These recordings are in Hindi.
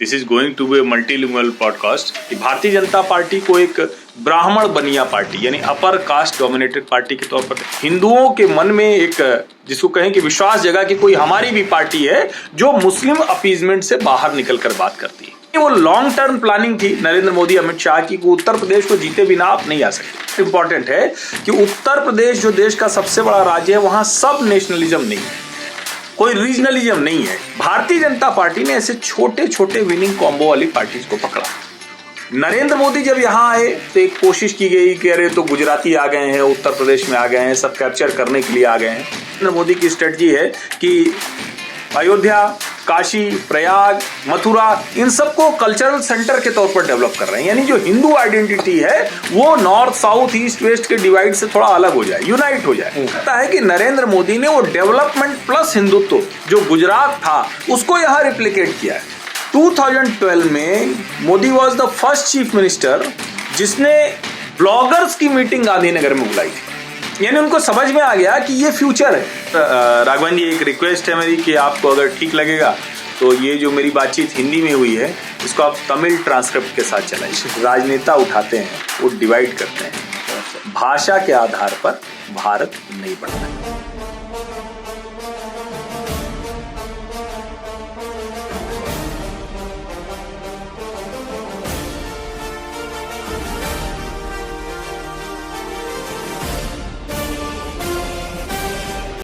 This is going to be multilingual podcast. Bharatiya Janata party को एक ब्राह्मण बनिया पार्टी यानी अपर कास्ट डोमिनेटेड पार्टी के तौर पर हिंदुओं के मन में एक जिसको कहें कि विश्वास जगा कि कोई हमारी भी पार्टी है जो मुस्लिम अपीजमेंट से बाहर निकलकर बात करती है। वो लॉन्ग टर्म प्लानिंग थी नरेंद्र मोदी अमित शाह की को उत्तर प्रदेश को जीते बिना आप नहीं आ सकते। इंपॉर्टेंट है कि उत्तर प्रदेश जो देश का सबसे बड़ा राज्य है वहां सब नेशनलिज्म नहीं है, कोई रीजनलिज्म नहीं है। भारतीय जनता पार्टी ने ऐसे छोटे छोटे विनिंग कॉम्बो वाली पार्टीज को पकड़ा। नरेंद्र मोदी जब यहां आए तो एक कोशिश की गई कि अरे तो गुजराती आ गए हैं, उत्तर प्रदेश में आ गए हैं, सब कैप्चर करने के लिए आ गए हैं। नरेंद्र मोदी की स्ट्रेटजी है कि अयोध्या, काशी, प्रयाग, मथुरा इन सबको कल्चरल सेंटर के तौर पर डेवलप कर रहे हैं, यानी जो हिंदू आइडेंटिटी है वो नॉर्थ साउथ ईस्ट वेस्ट के डिवाइड से थोड़ा अलग हो जाए, यूनाइट हो जाए। कहता है कि नरेंद्र मोदी ने वो डेवलपमेंट प्लस हिंदुत्व जो गुजरात था उसको यहाँ रिप्लिकेट किया है। 2012 में Modi was the first chief minister जिसने ब्लॉगर्स की मीटिंग गांधीनगर में बुलाई थी, यानी उनको समझ में आ गया कि ये फ्यूचर है। राघवन जी, एक रिक्वेस्ट है मेरी कि आपको अगर ठीक लगेगा तो ये जो मेरी बातचीत हिंदी में हुई है इसको आप तमिल ट्रांसक्रिप्ट के साथ चलाइए। राजनेता उठाते हैं, वो डिवाइड करते हैं, भाषा के आधार पर भारत नहीं बढ़ता है।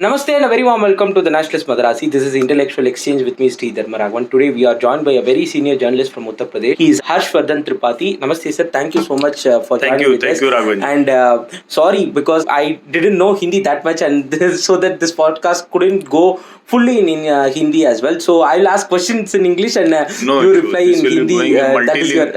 Namaste and a very warm welcome to the Nationalist Madrasi. This is Intellectual Exchange with me, Sridhar Maragwan. Today we are joined by a very senior journalist from Uttar Pradesh. He is Harshvardhan Tripathi. Namaste sir, thank you so much for joining with us. Thank you, Raghavan. And sorry because I didn't know Hindi that much, and so that this podcast couldn't go fully in Hindi as well. So I'll ask questions in English and you reply in Hindi. That is your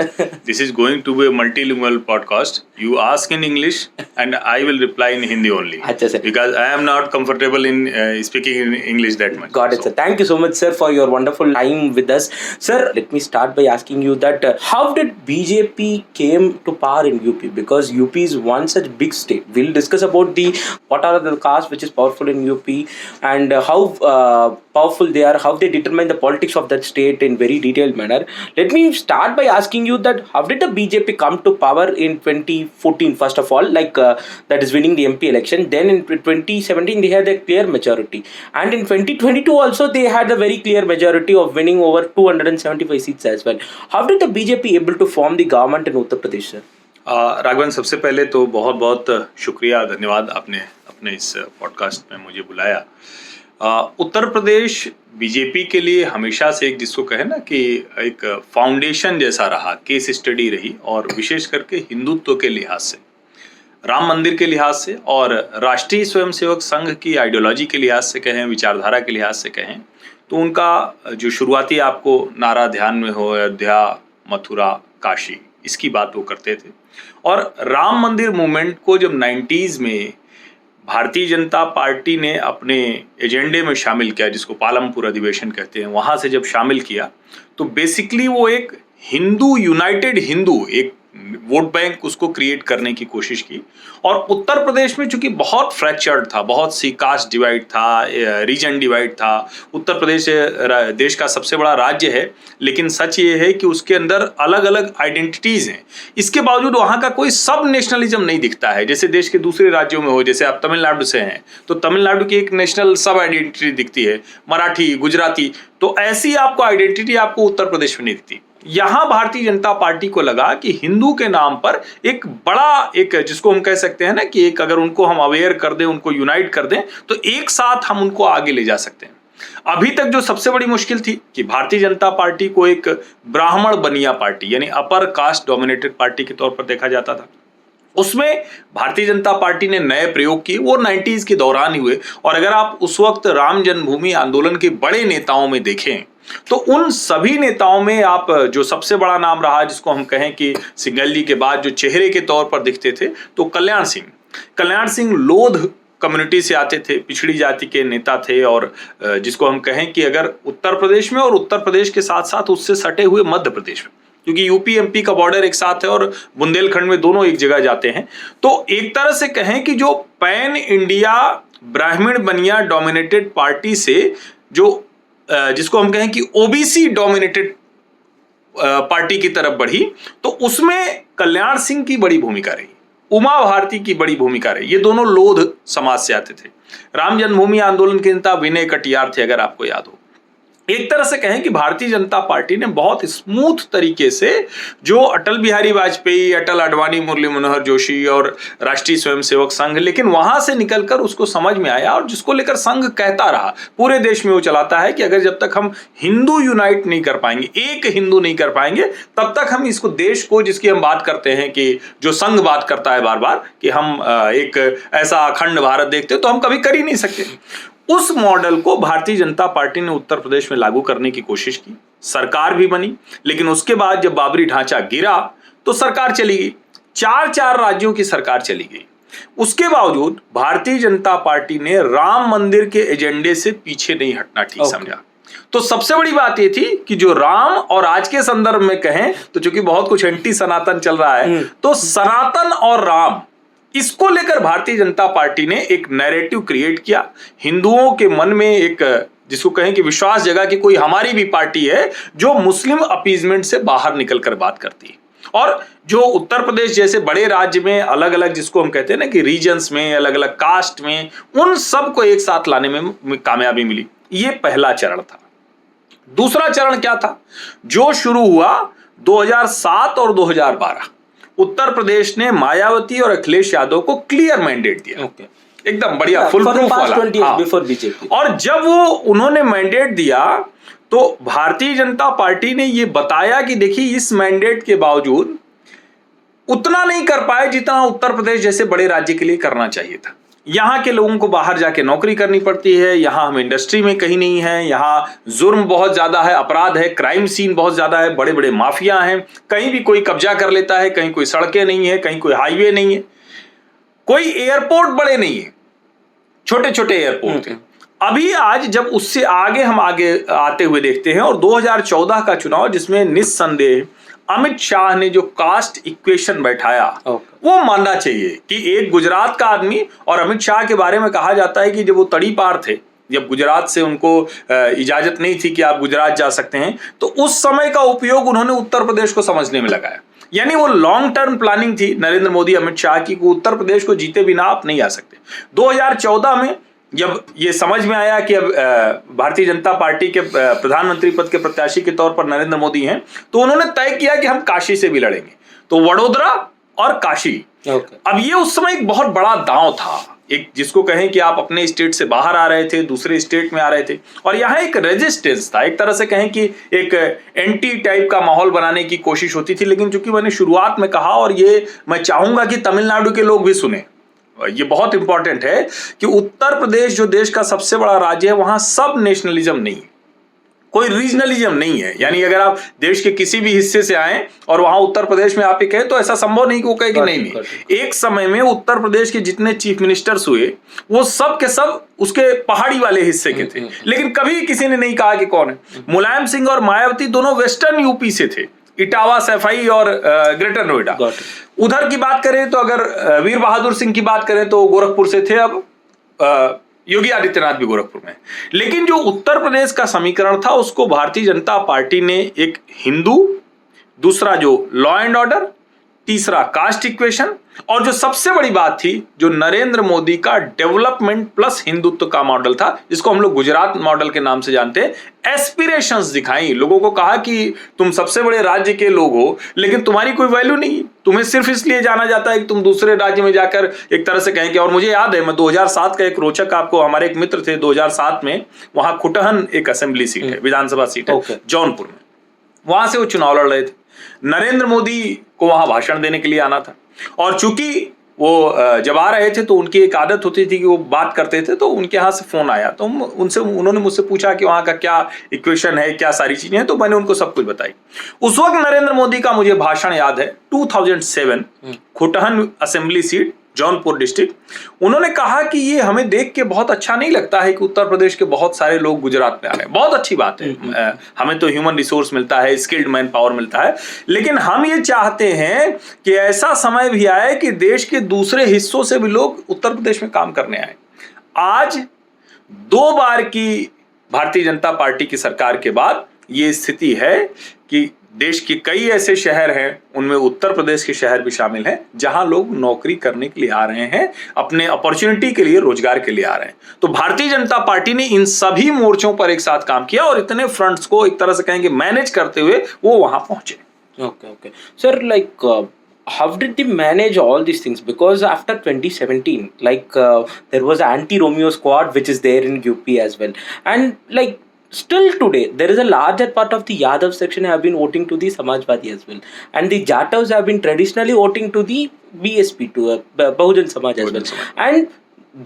This is going to be a multilingual podcast. You ask in English and I will reply in Hindi only. Achha, sir. Because I am not comfortable in speaking in English that much. Got it, sir. Thank you so much, sir, for your wonderful time with us. Sir, let me start by asking you that how did BJP came to power in UP? Because UP is one such big state. We'll discuss about what are the castes which is powerful in UP and how powerful they are, how they determine the politics of that state in very detailed manner. Let me start by asking you that how did the BJP come to power in 2014 first of all, like that is winning the MP election. Then in 2017 they had a clear majority, and in 2022 also they had a very clear majority of winning over 275 seats as well. How did the BJP able to form the government in Uttar Pradesh, sir? Raghavan, सबसे पहले तो बहुत बहुत शुक्रिया, धन्यवाद आपने अपने इस पॉडकास्ट में मुझे बुलाया। उत्तर प्रदेश बीजेपी के लिए हमेशा से एक जिसको कहे ना कि एक फाउंडेशन जैसा रहा, केस स्टडी रही, और विशेष करके हिंदुत्व के लिहाज से, राम मंदिर के लिहाज से और राष्ट्रीय स्वयंसेवक संघ की आइडियोलॉजी के लिहाज से कहें, विचारधारा के लिहाज से कहें, तो उनका जो शुरुआती आपको नारा ध्यान में हो, अयोध्या, मथुरा, काशी, इसकी बात वो करते थे। और राम मंदिर मूवमेंट को जब 90s में भारतीय जनता पार्टी ने अपने एजेंडे में शामिल किया, जिसको पालमपुर अधिवेशन कहते हैं, वहां से जब शामिल किया तो बेसिकली वो एक हिंदू यूनाइटेड हिंदू एक वोट बैंक उसको क्रिएट करने की कोशिश की। और उत्तर प्रदेश में चूंकि बहुत फ्रैक्चर्ड था, बहुत सी कास्ट डिवाइड था, रीजन डिवाइड था। उत्तर प्रदेश देश का सबसे बड़ा राज्य है, लेकिन सच ये है कि उसके अंदर अलग अलग आइडेंटिटीज हैं। इसके बावजूद वहाँ का कोई सब नेशनलिज्म नहीं दिखता है, जैसे देश के दूसरे राज्यों में हो। जैसे आप तमिलनाडु से हैं तो तमिलनाडु की एक नेशनल सब आइडेंटिटी दिखती है, मराठी, गुजराती, तो ऐसी आपको आइडेंटिटी आपको उत्तर प्रदेश में नहीं दिखती। यहां भारतीय जनता पार्टी को लगा कि हिंदू के नाम पर एक बड़ा एक जिसको हम कह सकते हैं ना कि एक अगर उनको हम अवेयर कर दें, उनको यूनाइट कर दें, तो एक साथ हम उनको आगे ले जा सकते हैं। अभी तक जो सबसे बड़ी मुश्किल थी कि भारतीय जनता पार्टी को एक ब्राह्मण बनिया पार्टी यानी अपर कास्ट डोमिनेटेड पार्टी के तौर पर देखा जाता था। उसमें भारतीय जनता पार्टी ने नए प्रयोग किए, वो 90s के दौरान ही हुए। और अगर आप उस वक्त राम जन्मभूमि आंदोलन के बड़े नेताओं में देखें तो उन सभी नेताओं में आप जो सबसे बड़ा नाम रहा, जिसको हम कहें कि सिंघल जी के बाद जो चेहरे के तौर पर दिखते थे, तो कल्याण सिंह लोध कम्युनिटी से आते थे, पिछड़ी जाति के नेता थे। और जिसको हम कहें कि अगर उत्तर प्रदेश में और उत्तर प्रदेश के साथ साथ उससे सटे हुए मध्य प्रदेश में, क्योंकि यूपी एमपी का बॉर्डर एक साथ है और बुंदेलखंड में दोनों एक जगह जाते हैं, तो एक तरह से कहें कि जो पैन इंडिया ब्राह्मण बनिया डोमिनेटेड पार्टी से जो जिसको हम कहें कि ओबीसी डोमिनेटेड पार्टी की तरफ बढ़ी तो उसमें कल्याण सिंह की बड़ी भूमिका रही, उमा भारती की बड़ी भूमिका रही। ये दोनों लोध समाज से आते थे। राम जन्मभूमि आंदोलन के नेता विनय कटियार थे, अगर आपको याद हो। एक तरह से कहें कि भारतीय जनता पार्टी ने बहुत स्मूथ तरीके से जो अटल बिहारी वाजपेयी, अटल आडवाणी, मुरली मनोहर जोशी और राष्ट्रीय स्वयंसेवक संघ, लेकिन वहां से निकलकर उसको समझ में आया और जिसको लेकर संघ कहता रहा, पूरे देश में वो चलाता है कि अगर जब तक हम हिंदू यूनाइट नहीं कर पाएंगे, एक हिंदू नहीं कर पाएंगे, तब तक हम इसको देश को, जिसकी हम बात करते हैं कि जो संघ बात करता है बार बार कि हम एक ऐसा अखंड भारत देखते, तो हम कभी कर ही नहीं सकते। उस मॉडल को भारतीय जनता पार्टी ने उत्तर प्रदेश में लागू करने की कोशिश की, सरकार भी बनी, लेकिन उसके बाद जब बाबरी ढांचा गिरा तो सरकार चली गई, 4 राज्यों की सरकार चली गई। उसके बावजूद भारतीय जनता पार्टी ने राम मंदिर के एजेंडे से पीछे नहीं हटना ठीक समझा। तो सबसे बड़ी बात यह थी कि जो राम, और आज के संदर्भ में कहें तो चूंकि बहुत कुछ एंटी सनातन चल रहा है, तो सनातन और राम, इसको लेकर भारतीय जनता पार्टी ने एक नैरेटिव क्रिएट किया। हिंदुओं के मन में एक, जिसको कहें कि विश्वास जगा कि कोई हमारी भी पार्टी है जो मुस्लिम अपीजमेंट से बाहर निकलकर बात करती है। और जो उत्तर प्रदेश जैसे बड़े राज्य में अलग अलग, जिसको हम कहते हैं ना कि रीजन्स में, अलग अलग कास्ट में, उन सबको एक साथ लाने में कामयाबी मिली। ये पहला चरण था। दूसरा चरण क्या था, जो शुरू हुआ 2007 और 2012। उत्तर प्रदेश ने मायावती और अखिलेश यादव को क्लियर मैंडेट दिया, एकदम बढ़िया फुल प्रूफ वाला। और जब वो उन्होंने मैंडेट दिया तो भारतीय जनता पार्टी ने ये बताया कि देखिए, इस मैंडेट के बावजूद उतना नहीं कर पाए जितना उत्तर प्रदेश जैसे बड़े राज्य के लिए करना चाहिए था। यहाँ के लोगों को बाहर जाके नौकरी करनी पड़ती है, यहाँ हम इंडस्ट्री में कहीं नहीं है, यहाँ जुर्म बहुत ज्यादा है, अपराध है, क्राइम सीन बहुत ज्यादा है, बड़े बड़े माफिया हैं, कहीं भी कोई कब्जा कर लेता है, कहीं कोई सड़कें नहीं है, कहीं कोई हाईवे नहीं है, कोई एयरपोर्ट बड़े नहीं है, छोटे छोटे एयरपोर्ट हैं। अभी आज जब उससे आगे हम आगे आते हुए देखते हैं, और 2014 का चुनाव जिसमें निस्संदेह अमित शाह ने जो कास्ट इक्वेशन बैठाया, वो मानना चाहिए कि एक गुजरात का आदमी, और अमित शाह के बारे में कहा जाता है कि जब वो तड़ी पार थे, जब गुजरात से उनको इजाजत नहीं थी कि आप गुजरात जा सकते हैं, तो उस समय का उपयोग उन्होंने उत्तर प्रदेश को समझने में लगाया। यानी वो लॉन्ग टर्म प्लानिंग थी नरेंद्र मोदी अमित शाह की, उत्तर प्रदेश को जीते बिना आप नहीं आ सकते। 2014 में जब ये समझ में आया कि अब भारतीय जनता पार्टी के प्रधानमंत्री पद के प्रत्याशी के तौर पर नरेंद्र मोदी हैं, तो उन्होंने तय किया कि हम काशी से भी लड़ेंगे। तो वडोदरा और काशी, अब ये उस समय एक बहुत बड़ा दांव था, एक जिसको कहें कि आप अपने स्टेट से बाहर आ रहे थे, दूसरे स्टेट में आ रहे थे, और यहाँ एक रेजिस्टेंस था, एक तरह से कहें कि एक एंटी टाइप का माहौल बनाने की कोशिश होती थी। लेकिन चूंकि मैंने शुरुआत में कहा, और ये मैं चाहूंगा कि तमिलनाडु के लोग भी सुने, ये बहुत इंपॉर्टेंट है कि उत्तर प्रदेश जो देश का सबसे बड़ा राज्य है, वहां सब नेशनलिज्म नहीं है, कोई रीजनलिज्म नहीं है। यानी अगर आप देश के किसी भी हिस्से से आए और वहां उत्तर प्रदेश में आप ये कहें तो ऐसा संभव नहीं कि वो कहे कि नहीं। एक समय में उत्तर प्रदेश के जितने चीफ मिनिस्टर्स हुए वो सब के सब उसके पहाड़ी वाले हिस्से के थे, लेकिन कभी किसी ने नहीं कहा कि कौन है। मुलायम सिंह और मायावती दोनों वेस्टर्न यूपी से थे, इटावा, सैफई और ग्रेटर नोएडा। उधर की बात करें तो अगर वीर बहादुर सिंह की बात करें तो गोरखपुर से थे, अब योगी आदित्यनाथ भी गोरखपुर में। लेकिन जो उत्तर प्रदेश का समीकरण था उसको भारतीय जनता पार्टी ने एक हिंदू, दूसरा जो लॉ एंड ऑर्डर, तीसरा कास्ट इक्वेशन, और जो सबसे बड़ी बात थी जो नरेंद्र मोदी का डेवलपमेंट प्लस हिंदुत्व का मॉडल था, जिसको हम लोग गुजरात मॉडल के नाम से जानते हैं, एस्पिरेशंस दिखाई। लोगों को कहा कि तुम सबसे बड़े राज्य के लोग हो, लेकिन तुम्हारी कोई वैल्यू नहीं, तुम्हें सिर्फ इसलिए जाना जाता है कि तुम दूसरे राज्य में जाकर एक तरह से कहें कि, और मुझे याद है मैं 2007 का एक रोचक, आपको, हमारे एक मित्र थे 2007 में, वहां खुटहन एक असेंबली सीट है, विधानसभा सीट है जौनपुर में, वहां से वो चुनाव लड़ रहे थे। नरेंद्र मोदी को वहां भाषण देने के लिए आना था, और चूंकि वो जब आ रहे थे तो उनकी एक आदत होती थी कि वो बात करते थे, तो उनके यहाँ से फोन आया, तो उन्होंने मुझसे पूछा कि वहां का क्या इक्वेशन है, क्या सारी चीजें हैं, तो मैंने उनको सब कुछ बताई। उस वक्त नरेंद्र मोदी का मुझे भाषण याद है, 2007 Khutahan assembly seat, Jaunpur district. उन्होंने कहा कि ये हमें देख के बहुत अच्छा नहीं लगता है कि उत्तर प्रदेश के बहुत सारे लोग गुजरात में आ रहे हैं, बहुत अच्छी बात है, हमें तो ह्यूमन रिसोर्स मिलता है, स्किल्ड मैन पावर मिलता है, लेकिन हम ये चाहते हैं कि ऐसा समय भी आए कि देश के दूसरे हिस्सों से भी लोग उत्तर प्रदेश में काम करने आए। आज 2 बार की भारतीय जनता पार्टी की सरकार के बाद ये स्थिति है कि देश के कई ऐसे शहर हैं, उनमें उत्तर प्रदेश के शहर भी शामिल हैं, जहां लोग नौकरी करने के लिए आ रहे हैं, अपने अपॉर्चुनिटी के लिए, रोजगार के लिए आ रहे हैं। तो भारतीय जनता पार्टी ने इन सभी मोर्चों पर एक साथ काम किया और इतने फ्रंट्स को एक तरह से कहेंगे मैनेज करते हुए वो वहां पहुंचे। Okay. Sir, like, how did they manage all these things? Because after 2017, like, there was anti-Romeo squad, which is there in UP as well. And, like, still today, there is a larger part of the Yadav section have been voting to the Samajwadi as well. And the Jatavs have been traditionally voting to the BSP, to Bahujan Samaj as well. And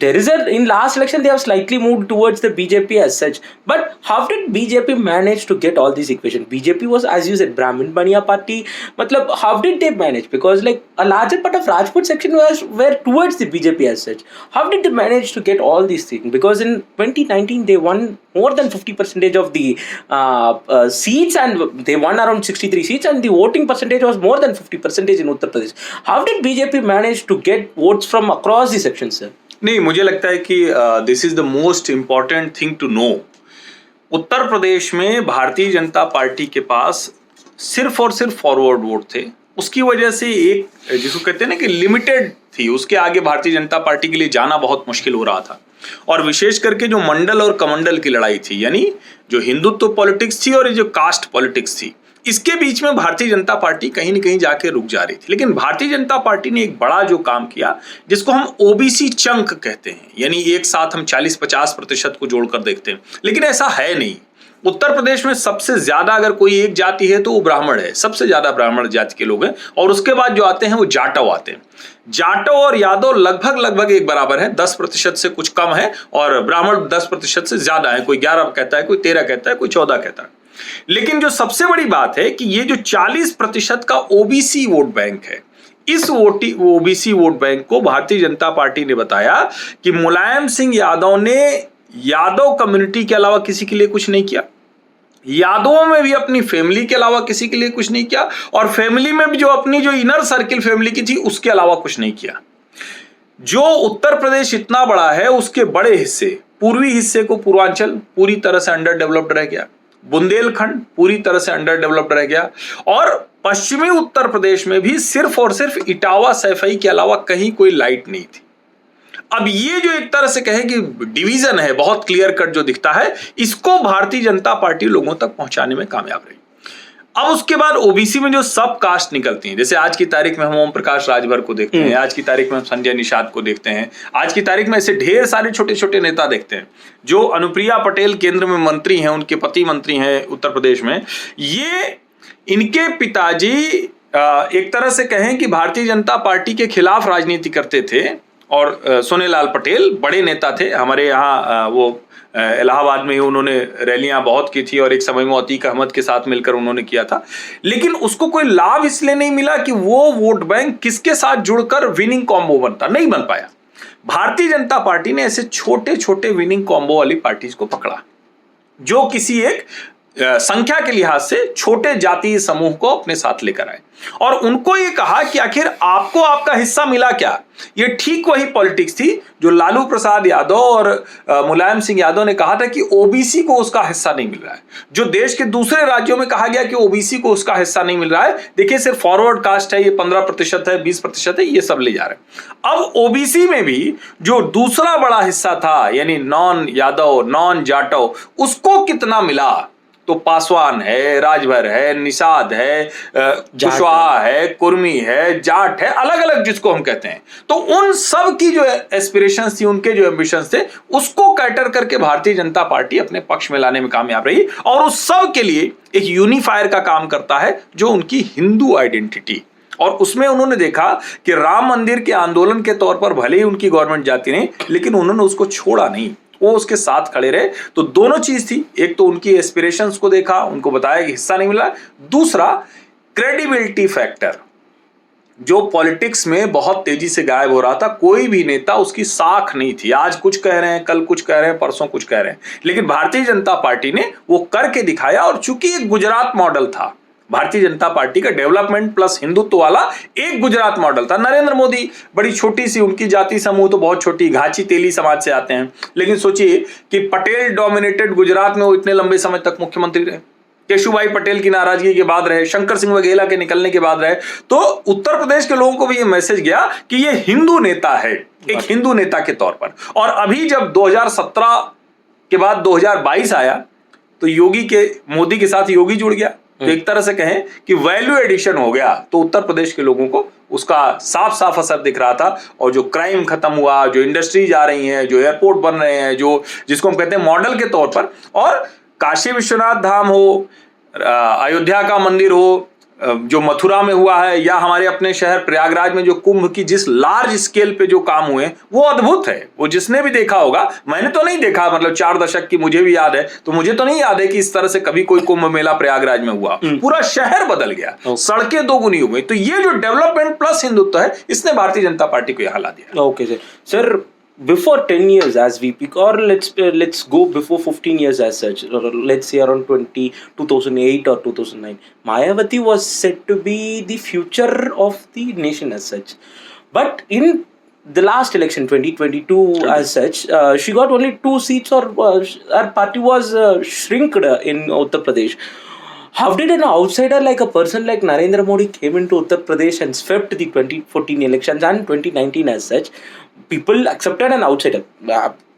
there is in last election they have slightly moved towards the BJP as such, but how did BJP manage to get all these equations? BJP was, as you said, Brahmin Baniya party. Matlab, how did they manage? Because like a larger part of Rajput section were towards the BJP as such. How did they manage to get all these things? Because in 2019 they won more than 50% of the seats, and they won around 63 seats, and the voting percentage was more than 50% in Uttar Pradesh. How did BJP manage to get votes from across the sections, sir? नहीं, मुझे लगता है कि this is the most important thing to know. Uttar Pradesh में भारतीय जनता पार्टी के पास सिर्फ और सिर्फ फॉरवर्ड वोट थे। उसकी वजह से एक जिसको कहते हैं ना कि लिमिटेड थी, उसके आगे भारतीय जनता पार्टी के लिए जाना बहुत मुश्किल हो रहा था। और विशेष करके जो मंडल और कमंडल की लड़ाई थी, यानी जो हिंदुत्व पॉलिटिक्स थी और ये जो कास्ट पॉलिटिक्स थी, इसके बीच में भारतीय जनता पार्टी कहीं न कहीं जाके रुक जा रही थी। लेकिन भारतीय जनता पार्टी ने एक बड़ा जो काम किया, जिसको हम ओबीसी चंक कहते हैं, यानी एक साथ हम 40-50% को जोड़कर देखते हैं, लेकिन ऐसा है नहीं। उत्तर प्रदेश में सबसे ज्यादा अगर कोई एक जाति है तो वो ब्राह्मण है, सबसे ज्यादा ब्राह्मण जाति के लोग हैं, और उसके बाद जो आते हैं वो जाटव आते हैं। जाटव और यादव लगभग एक बराबर है, 10% से कुछ कम है, और ब्राह्मण 10% से ज्यादा है। कोई 11 कहता है, कोई 13 कहता है, कोई 14 कहता है। लेकिन जो सबसे बड़ी बात है कि ये जो 40% का ओबीसी वोट बैंक है, इस ओबीसी वोट बैंक को भारतीय जनता पार्टी ने बताया कि मुलायम सिंह यादव ने यादव कम्युनिटी के अलावा किसी के लिए कुछ नहीं किया, यादवों में भी अपनी फैमिली के अलावा किसी के लिए कुछ नहीं किया, और फैमिली में भी जो अपनी जो इनर सर्किल फैमिली की थी उसके अलावा कुछ नहीं किया। जो उत्तर प्रदेश इतना बड़ा है, उसके बड़े हिस्से, पूर्वी हिस्से को पूर्वांचल पूरी तरह से अंडर डेवलप्ड रह गया, बुंदेलखंड पूरी तरह से अंडर डेवलप्ड रह गया, और पश्चिमी उत्तर प्रदेश में भी सिर्फ और सिर्फ इटावा सैफई के अलावा कहीं कोई लाइट नहीं थी। अब ये जो एक तरह से कहे कि डिवीजन है, बहुत क्लियर कट जो दिखता है, इसको भारतीय जनता पार्टी लोगों तक पहुंचाने में कामयाब रही। अब उसके बाद ओबीसी में जो सब कास्ट निकलती हैं, जैसे आज की तारीख में हम ओम प्रकाश राजभर को देखते हैं, आज की तारीख में हम संजय निषाद को देखते हैं, आज की तारीख में ऐसे ढेर सारे छोटे छोटे नेता देखते हैं। जो अनुप्रिया पटेल केंद्र में मंत्री हैं, उनके पति मंत्री हैं उत्तर प्रदेश में, ये इनके पिताजी एक तरह से कहें कि भारतीय जनता पार्टी के खिलाफ राजनीति करते थे, और सोनेलाल पटेल बड़े नेता थे हमारे यहाँ। वो इलाहाबाद में ही उन्होंने रैलियां बहुत की थी, और एक समय में अतीक अहमद के साथ मिलकर उन्होंने किया था। लेकिन उसको कोई लाभ इसलिए नहीं मिला कि वो वोट बैंक किसके साथ जुड़कर विनिंग कॉम्बो बनता, नहीं बन पाया। भारतीय जनता पार्टी ने ऐसे छोटे छोटे विनिंग कॉम्बो वाली पार्टीज को पकड़ा, जो किसी एक संख्या के लिहाज से छोटे जातीय समूह को अपने साथ लेकर आए, और उनको ये कहा कि आखिर आपको आपका हिस्सा मिला क्या। ये ठीक वही पॉलिटिक्स थी जो लालू प्रसाद यादव और मुलायम सिंह यादव ने कहा था कि ओबीसी को उसका हिस्सा नहीं मिल रहा है, जो देश के दूसरे राज्यों में कहा गया कि ओबीसी को उसका हिस्सा नहीं मिल रहा है। देखिए, सिर्फ फॉरवर्ड कास्ट है, ये 15% है, 20% है, ये सब ले जा रहे हैं। अब ओबीसी में भी जो दूसरा बड़ा हिस्सा था, यानी नॉन यादव, नॉन जाटव, उसको कितना मिला? तो पासवान है, राजभर है, निषाद है, कुशवाहा है, कुर्मी है, जाट है, अलग अलग जिसको हम कहते हैं। तो उन सब की जो एस्पिरेशंस थी, उनके जो एम्बिशंस थे, उसको कैटर करके भारतीय जनता पार्टी अपने पक्ष में लाने में कामयाब रही, और उस सब के लिए एक यूनिफायर का काम करता है, जो उनकी हिंदू आइडेंटिटी। और उसमें उन्होंने देखा कि राम मंदिर के आंदोलन के तौर पर भले ही उनकी गवर्नमेंट जाती नहीं, लेकिन उन्होंने उसको छोड़ा नहीं, वो उसके साथ खड़े रहे। तो दोनों चीज थी, एक तो उनकी एस्पिरेशंस को देखा, उनको बताया कि हिस्सा नहीं मिला, दूसरा क्रेडिबिलिटी फैक्टर, जो पॉलिटिक्स में बहुत तेजी से गायब हो रहा था। कोई भी नेता उसकी साख नहीं थी, आज कुछ कह रहे हैं, कल कुछ कह रहे हैं, परसों कुछ कह रहे हैं, लेकिन भारतीय जनता पार्टी ने वो करके दिखाया। और चूंकि एक गुजरात मॉडल था, भारतीय जनता पार्टी का डेवलपमेंट प्लस हिंदुत्व वाला एक गुजरात मॉडल था। नरेंद्र मोदी बड़ी छोटी सी, उनकी जाति समूह तो बहुत छोटी, घाची तेली समाज से आते हैं, लेकिन सोचिए कि पटेल डोमिनेटेड गुजरात में वो इतने लंबे समय तक मुख्यमंत्री रहे। केशुभाई पटेल की नाराजगी के बाद रहे, शंकर सिंह वघेला के निकलने के बाद रहे, तो उत्तर प्रदेश के लोगों को भी ये मैसेज गया कि ये हिंदू नेता है, एक हिंदू नेता के तौर पर। और अभी जब 2017 के बाद 2022 आया तो मोदी के साथ योगी जुड़ गया, तो एक तरह से कहें कि वैल्यू एडिशन हो गया। तो उत्तर प्रदेश के लोगों को उसका साफ साफ असर दिख रहा था, और जो क्राइम खत्म हुआ, जो इंडस्ट्रीज आ रही हैं, जो एयरपोर्ट बन रहे हैं, जो जिसको हम कहते हैं मॉडल के तौर पर, और काशी विश्वनाथ धाम हो, अयोध्या का मंदिर हो, जो मथुरा में हुआ है, या हमारे अपने शहर प्रयागराज में जो कुंभ की जिस लार्ज स्केल पे जो काम हुए वो अद्भुत है। वो जिसने भी देखा होगा, मैंने तो नहीं देखा, मतलब 4 दशक की मुझे भी याद है, तो मुझे तो नहीं याद है कि इस तरह से कभी कोई कुंभ मेला प्रयागराज में हुआ। पूरा शहर बदल गया, सड़कें दोगुनी हो गई। तो ये जो डेवलपमेंट प्लस हिंदुत्व है, इसने भारतीय जनता पार्टी को यहाँ ला दिया। Okay sir, before 10 years as VP, or let's go before 15 years as such, or let's say around 2008 or 2009, Mayawati was said to be the future of the nation as such. But in the last election 2022 as such, she got only 2 seats, or her party was shrinked in Uttar Pradesh. How did an outsider like a person like Narendra Modi came into Uttar Pradesh and swept the 2014 elections and 2019 as such? People accepted an outsider.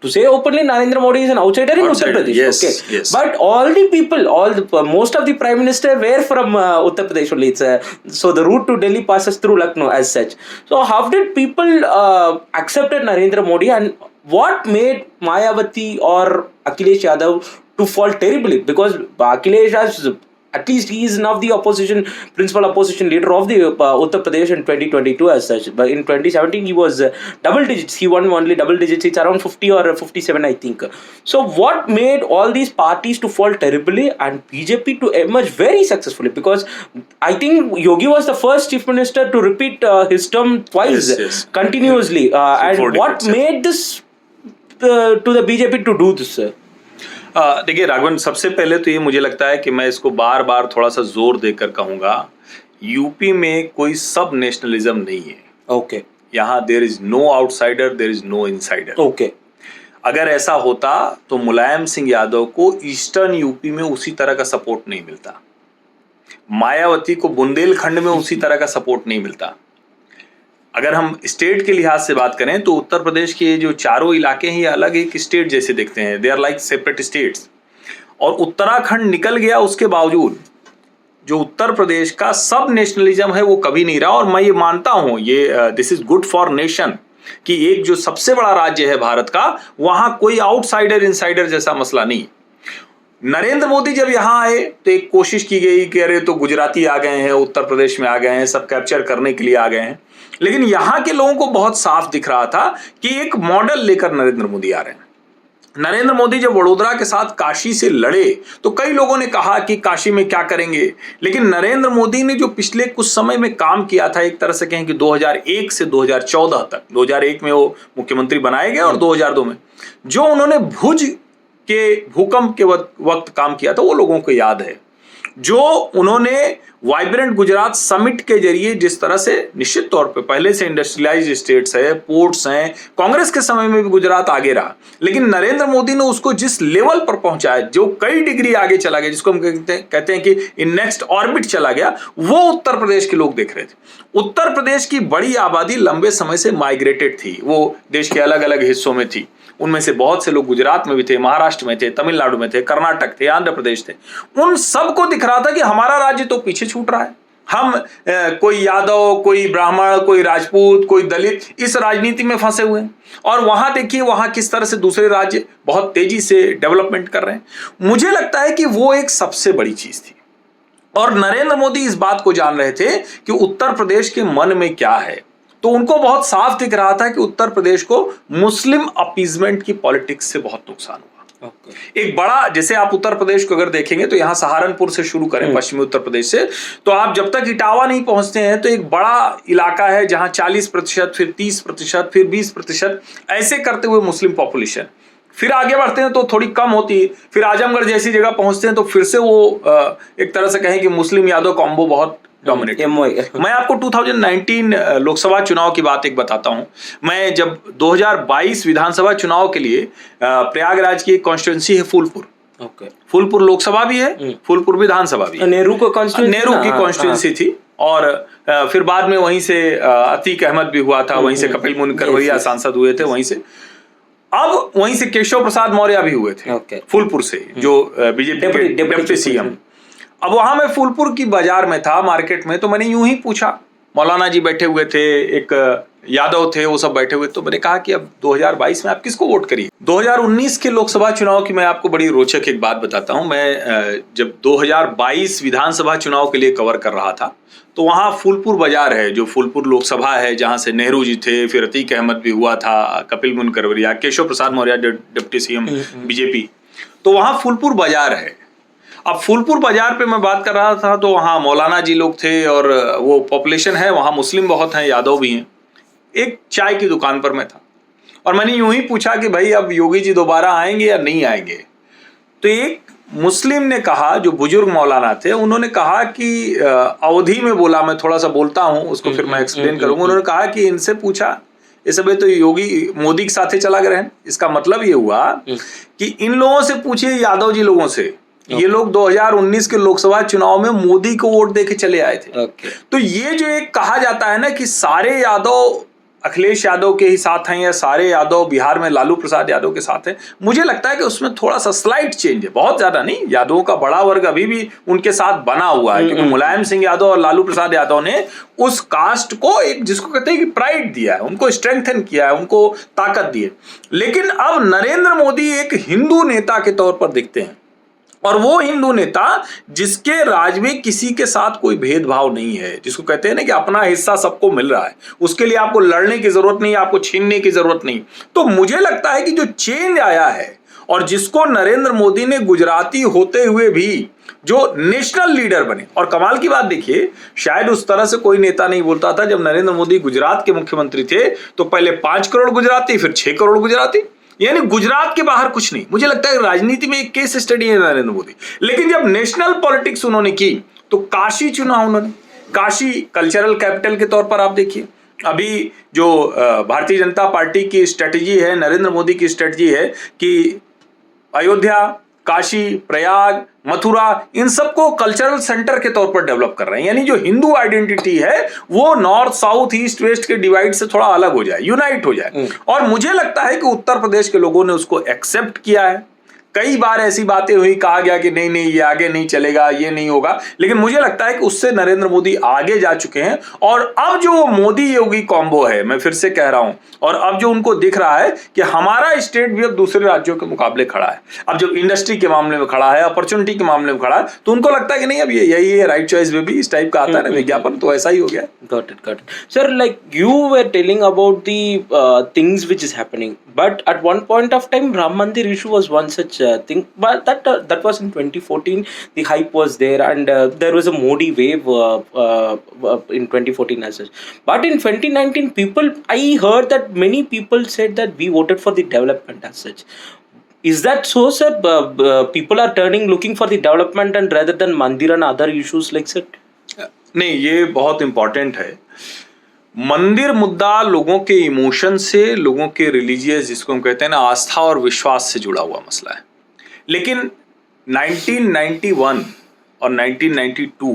To say openly, Narendra Modi is an outsider in Uttar Pradesh. Yes, okay. yes. But all the people, most of the prime minister were from Uttar Pradesh only. So the route to Delhi passes through Lucknow as such. So how did people accepted Narendra Modi, and what made Mayawati or Akhilesh Yadav to fall terribly? Because Akhilesh has, at least he is now the principal opposition leader of the Uttar Pradesh in 2022 as such. But in 2017 he was double digits. He won only double digits. It's around 50 or 57, I think. So what made all these parties to fall terribly and BJP to emerge very successfully? Because I think Yogi was the first chief minister to repeat his term twice continuously. And what made this to the BJP to do this? देखिए राघवन, सबसे पहले तो ये मुझे लगता है कि मैं इसको बार बार थोड़ा सा जोर देकर कहूंगा, यूपी में कोई सब नेशनलिज्म नहीं है। ओके। यहाँ there is no outsider, there is no insider. Okay. अगर ऐसा होता तो मुलायम सिंह यादव को ईस्टर्न यूपी में उसी तरह का सपोर्ट नहीं मिलता, मायावती को बुंदेलखंड में उसी तरह का सपोर्ट नहीं मिलता। अगर हम स्टेट के लिहाज से बात करें तो उत्तर प्रदेश के जो चारों इलाके हैं ये अलग एक स्टेट जैसे दिखते हैं, they are like separate states. और उत्तराखंड निकल गया, उसके बावजूद जो उत्तर प्रदेश का सब नेशनलिज्म है वो कभी नहीं रहा। और मैं ये मानता हूं, ये this is good for nation, कि एक जो सबसे बड़ा राज्य है भारत का, वहां कोई आउटसाइडर इनसाइडर जैसा मसला नहीं। नरेंद्र मोदी जब यहाँ आए तो एक कोशिश की गई कि अरे तो गुजराती आ गए हैं, उत्तर प्रदेश में आ गए हैं, सब कैप्चर करने के लिए आ गए हैं। लेकिन यहाँ के लोगों को बहुत साफ दिख रहा था कि एक मॉडल लेकर नरेंद्र मोदी आ रहे हैं। नरेंद्र मोदी जब वडोदरा के साथ काशी से लड़े तो कई लोगों ने कहा कि काशी में क्या करेंगे, लेकिन नरेंद्र मोदी ने जो पिछले कुछ समय में काम किया था, एक तरह से कहें कि 2001 से 2014 तक, 2001 में वो मुख्यमंत्री बनाए गए और 2002 में जो उन्होंने भुज के भूकंप के वक्त काम किया था वो लोगों को याद है। जो उन्होंने वाइब्रेंट गुजरात समिट के जरिए जिस तरह से, निश्चित तौर पे पहले से इंडस्ट्रियलाइज्ड स्टेट्स है, पोर्ट्स हैं, कांग्रेस के समय में भी गुजरात आगे रहा, लेकिन नरेंद्र मोदी ने उसको जिस लेवल पर पहुंचाया, जो कई डिग्री आगे चला गया, जिसको हम कहते हैं कि इन नेक्स्ट ऑर्बिट चला गया, वो उत्तर प्रदेश के लोग देख रहे थे। उत्तर प्रदेश की बड़ी आबादी लंबे समय से माइग्रेटेड थी, वो देश के अलग अलग हिस्सों में थी। उनमें से बहुत से लोग गुजरात में भी थे, महाराष्ट्र में थे, तमिलनाडु में थे, कर्नाटक थे, आंध्र प्रदेश थे। उन सबको दिख रहा था कि हमारा राज्य तो पीछे छूट रहा है। हम कोई यादव, कोई ब्राह्मण, कोई राजपूत, कोई दलित, इस राजनीति में फंसे हुए हैं। और वहां देखिए वहां किस तरह से दूसरे राज्य बहुत तेजी से डेवलपमेंट कर रहे हैं। मुझे लगता है कि वो एक सबसे बड़ी चीज थी, और नरेंद्र मोदी इस बात को जान रहे थे कि उत्तर प्रदेश के मन में क्या है। तो उनको बहुत साफ दिख रहा था कि उत्तर प्रदेश को मुस्लिम अपीजमेंट की पॉलिटिक्स से बहुत नुकसान हुआ। एक बड़ा, जैसे आप उत्तर प्रदेश को अगर देखेंगे तो यहाँ सहारनपुर से शुरू करें, पश्चिमी उत्तर प्रदेश से, तो आप जब तक इटावा नहीं पहुंचते हैं तो एक बड़ा इलाका है जहां 40%, फिर 30%, फिर 20%, ऐसे करते हुए मुस्लिम पॉपुलेशन। फिर आगे बढ़ते हैं तो थोड़ी कम होती है, फिर आजमगढ़ जैसी जगह पहुंचते हैं तो फिर से वो एक तरह से कहें कि मुस्लिम यादव कॉम्बो बहुत डोमिनेट। मैं आपको 2019 लोकसभा चुनाव की बात एक बताता हूं। मैं जब 2022 विधानसभा चुनाव के लिए प्रयागराज की एक कॉन्स्टिट्यूंसी है फूलपुर, ओके। फूलपुर लोकसभा भी है, फूलपुर विधानसभा भी है। नेहरू को कॉन्स्टिट्यूएंसी, नेहरू की कॉन्स्टिट्यूंसी थी। और फिर बाद में वहीं से अतीक अहमद भी हुआ था, वहीं से कपिल मुनि करवैया सांसद हुए थे वहीं से। अब वहीं से केशव प्रसाद मौर्य भी हुए थे फूलपुर से, जो बीजेपी के डिप्टी सीएम। अब वहां मैं फूलपुर की बाजार में था, मार्केट में, तो मैंने यूं ही पूछा, मौलाना जी बैठे हुए थे, एक यादव थे, वो सब बैठे हुए, तो मैंने कहा कि अब 2022 में आप किसको वोट करिए। 2019 के लोकसभा चुनाव की मैं आपको बड़ी रोचक एक बात बताता हूं। मैं जब 2022 विधानसभा चुनाव के लिए कवर कर रहा था, तो वहां फूलपुर बाजार है, जो फूलपुर लोकसभा है, जहां से नेहरू जी थे, फिर अतीक अहमद भी हुआ था, कपिल मुनि करवैया, Keshav Prasad Maurya deputy CM BJP, तो वहां फूलपुर बाजार है। अब फूलपुर बाजार पे मैं बात कर रहा था, तो वहाँ मौलाना जी लोग थे, और वो पॉपुलेशन है वहाँ, मुस्लिम बहुत हैं, यादव भी हैं। एक चाय की दुकान पर मैं था, और मैंने यूं ही पूछा कि भाई अब योगी जी दोबारा आएंगे या नहीं आएंगे। तो एक मुस्लिम ने कहा, जो बुजुर्ग मौलाना थे, उन्होंने कहा कि अवधि में बोला, मैं थोड़ा सा बोलता हूँ उसको, फिर मैं एक्सप्लेन करूंगा। उन्होंने कहा कि इनसे पूछा, इस समय तो योगी मोदी के साथ चला गए हैं। इसका मतलब ये हुआ कि इन लोगों से पूछिए, यादव जी लोगों से, ये लोग 2019 के लोकसभा चुनाव में मोदी को वोट देके चले आए थे। तो ये जो एक कहा जाता है ना कि सारे यादव अखिलेश यादव के ही साथ हैं, या सारे यादव बिहार में लालू प्रसाद यादव के साथ हैं, मुझे लगता है कि उसमें थोड़ा सा स्लाइट चेंज है, बहुत ज्यादा नहीं। यादवों का बड़ा वर्ग अभी भी उनके साथ बना हुआ है, क्योंकि मुलायम सिंह यादव और लालू प्रसाद यादव ने उस कास्ट को एक, जिसको कहते हैं कि प्राइड दिया है, उनको स्ट्रेंथन किया है, उनको ताकत दी है। लेकिन अब नरेंद्र मोदी एक हिंदू नेता के तौर पर दिखते हैं, और वो हिंदू नेता जिसके राज में किसी के साथ कोई भेदभाव नहीं है, जिसको कहते हैं ना कि अपना हिस्सा सबको मिल रहा है, उसके लिए आपको लड़ने की जरूरत नहीं, आपको छीनने की जरूरत नहीं। तो मुझे लगता है कि जो चेंज आया है, और जिसको नरेंद्र मोदी ने गुजराती होते हुए भी जो नेशनल लीडर बने, और कमाल की बात देखिए, शायद उस तरह से कोई नेता नहीं बोलता था। जब नरेंद्र मोदी गुजरात के मुख्यमंत्री थे, तो पहले 5 करोड़ गुजराती, फिर 6 करोड़ गुजराती, यानी गुजरात के बाहर कुछ नहीं। मुझे लगता है राजनीति में एक केस स्टडी है नरेंद्र मोदी। लेकिन जब नेशनल पॉलिटिक्स उन्होंने की, तो काशी चुना उन्होंने। काशी कल्चरल कैपिटल के तौर पर आप देखिए, अभी जो भारतीय जनता पार्टी की स्ट्रेटजी है, नरेंद्र मोदी की स्ट्रेटजी है कि अयोध्या, काशी, प्रयाग, मथुरा, इन सबको कल्चरल सेंटर के तौर पर डेवलप कर रहे हैं। यानी जो हिंदू आइडेंटिटी है, वो नॉर्थ, साउथ, ईस्ट, वेस्ट के डिवाइड से थोड़ा अलग हो जाए, यूनाइट हो जाए। और मुझे लगता है कि उत्तर प्रदेश के लोगों ने उसको एक्सेप्ट किया है। कई बार ऐसी बातें हुई, कहा गया कि नहीं नहीं, ये आगे नहीं चलेगा, ये नहीं होगा, लेकिन मुझे लगता है कि उससे नरेंद्र मोदी आगे जा चुके हैं। और अब जो वो मोदी योगी कॉम्बो है, मैं फिर से कह रहा हूं, और अब जो उनको दिख रहा है कि हमारा स्टेट भी अब दूसरे राज्यों के मुकाबले खड़ा है, अब जब इंडस्ट्री के मामले में खड़ा है, अपॉर्चुनिटी के मामले में खड़ा है, तो उनको लगता है कि नहीं, अब ये यही है राइट चॉइस वे भी, इस टाइप का आता है ना विज्ञापन, तो ऐसा ही हो गया। Got it. Sir, like you were telling about the things which is happening, but at one point of time, Ram Mandir issue was one such thing. But that was in 2014. The hype was there, and there was a Modi wave in 2014 as such. But in 2019, I heard that many people said that we voted for the development as such. Is that so, sir? People are looking for the development and rather than Mandir and other issues like that. नहीं, ये बहुत इंपॉर्टेंट है। मंदिर मुद्दा लोगों के इमोशन से, लोगों के रिलीजियस, जिसको हम कहते हैं ना, आस्था और विश्वास से जुड़ा हुआ मसला है। लेकिन 1991 और 1992,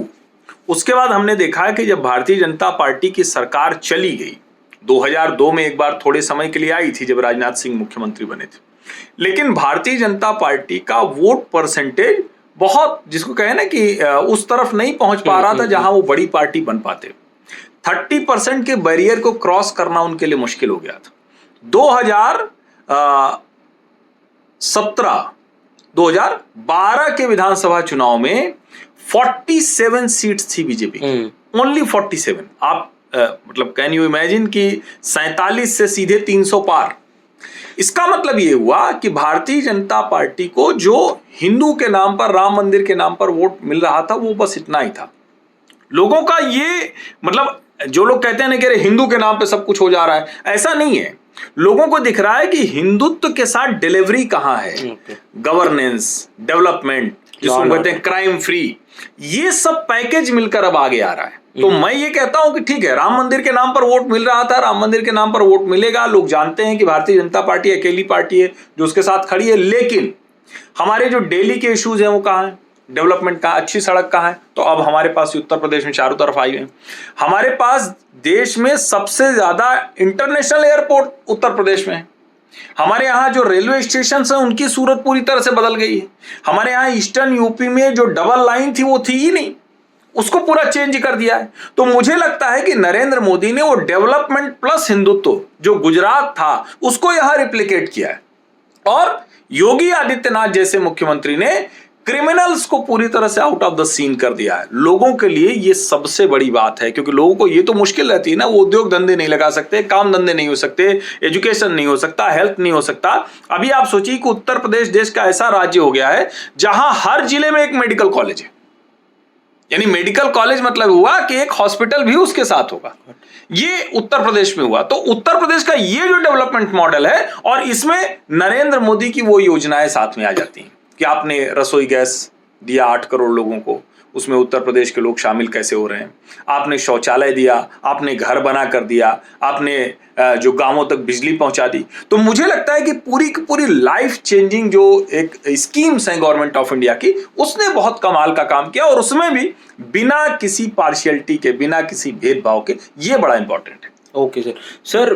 उसके बाद हमने देखा है कि जब भारतीय जनता पार्टी की सरकार चली गई, 2002 में एक बार थोड़े समय के लिए आई थी, जब राजनाथ सिंह मुख्यमंत्री बने थे, लेकिन भारतीय जनता पार्टी का वोट परसेंटेज बहुत, जिसको कहे ना कि उस तरफ नहीं पहुंच पा रहा था जहां वो बड़ी पार्टी बन पाते। 30% के बैरियर को क्रॉस करना उनके लिए मुश्किल हो गया था। 2012 के विधानसभा चुनाव में 47 सीट्स थी बीजेपी की, ओनली 47। आप मतलब कैन यू इमेजिन कि 47 से सीधे 300 पार। इसका मतलब ये हुआ कि भारतीय जनता पार्टी को जो हिंदू के नाम पर, राम मंदिर के नाम पर वोट मिल रहा था, वो बस इतना ही था। लोगों का ये मतलब, जो लोग कहते हैं ना कि हिंदू के नाम पे सब कुछ हो जा रहा है, ऐसा नहीं है। लोगों को दिख रहा है कि हिंदुत्व के साथ डिलीवरी कहां है, गवर्नेंस, डेवलपमेंट, जिसको कहते हैं क्राइम फ्री, ये सब पैकेज मिलकर अब आगे आ रहा है। तो मैं ये कहता हूं कि ठीक है, राम मंदिर के नाम पर वोट मिल रहा था, राम मंदिर के नाम पर वोट मिलेगा। लोग जानते हैं कि भारतीय जनता पार्टी अकेली पार्टी है जो उसके साथ खड़ी है, लेकिन हमारे जो डेली के इश्यूज हैं वो कहाँ हैं, डेवलपमेंट कहाँ, अच्छी सड़क कहाँ है, तो अब हमारे पास उत्तर प्रदेश में चारों तरफ आई है। हमारे पास देश में सबसे ज्यादा इंटरनेशनल एयरपोर्ट उत्तर प्रदेश में है। हमारे यहाँ जो रेलवे स्टेशन हैं उनकी सूरत पूरी तरह से बदल गई है। हमारे यहाँ ईस्टर्न यूपी में जो डबल लाइन थी वो थी ही नहीं, उसको पूरा चेंज कर दिया है। तो मुझे लगता है कि नरेंद्र मोदी ने वो डेवलपमेंट प्लस हिंदुत्व जो गुजरात था उसको यहां रिप्लिकेट किया है। और योगी आदित्यनाथ जैसे मुख्यमंत्री ने क्रिमिनल्स को पूरी तरह से आउट ऑफ द सीन कर दिया है। लोगों के लिए ये सबसे बड़ी बात है, क्योंकि लोगों को ये तो मुश्किल रहती है ना, वो उद्योग धंधे नहीं लगा सकते, काम धंधे नहीं हो सकते, एजुकेशन नहीं हो सकता, हेल्थ नहीं हो सकता। अभी आप सोचिए कि उत्तर प्रदेश देश का ऐसा राज्य हो गया है जहां हर जिले में एक मेडिकल कॉलेज है। यानी मेडिकल कॉलेज मतलब हुआ कि एक हॉस्पिटल भी उसके साथ होगा। ये उत्तर प्रदेश में हुआ। तो उत्तर प्रदेश का ये जो डेवलपमेंट मॉडल है, और इसमें नरेंद्र मोदी की वो योजनाएं साथ में आ जाती हैं कि आपने रसोई गैस दिया 8 करोड़ लोगों को, उसमें उत्तर प्रदेश के लोग शामिल कैसे हो रहे हैं, आपने शौचालय दिया, आपने घर बना कर दिया, आपने जो गांवों तक बिजली पहुंचा दी। तो मुझे लगता है कि पूरी की पूरी लाइफ चेंजिंग जो एक स्कीम्स हैं गवर्नमेंट ऑफ इंडिया की, उसने बहुत कमाल का काम किया, और उसमें भी बिना किसी पार्शियलिटी के, बिना किसी भेदभाव के। ये बड़ा इंपॉर्टेंट है। Okay sir,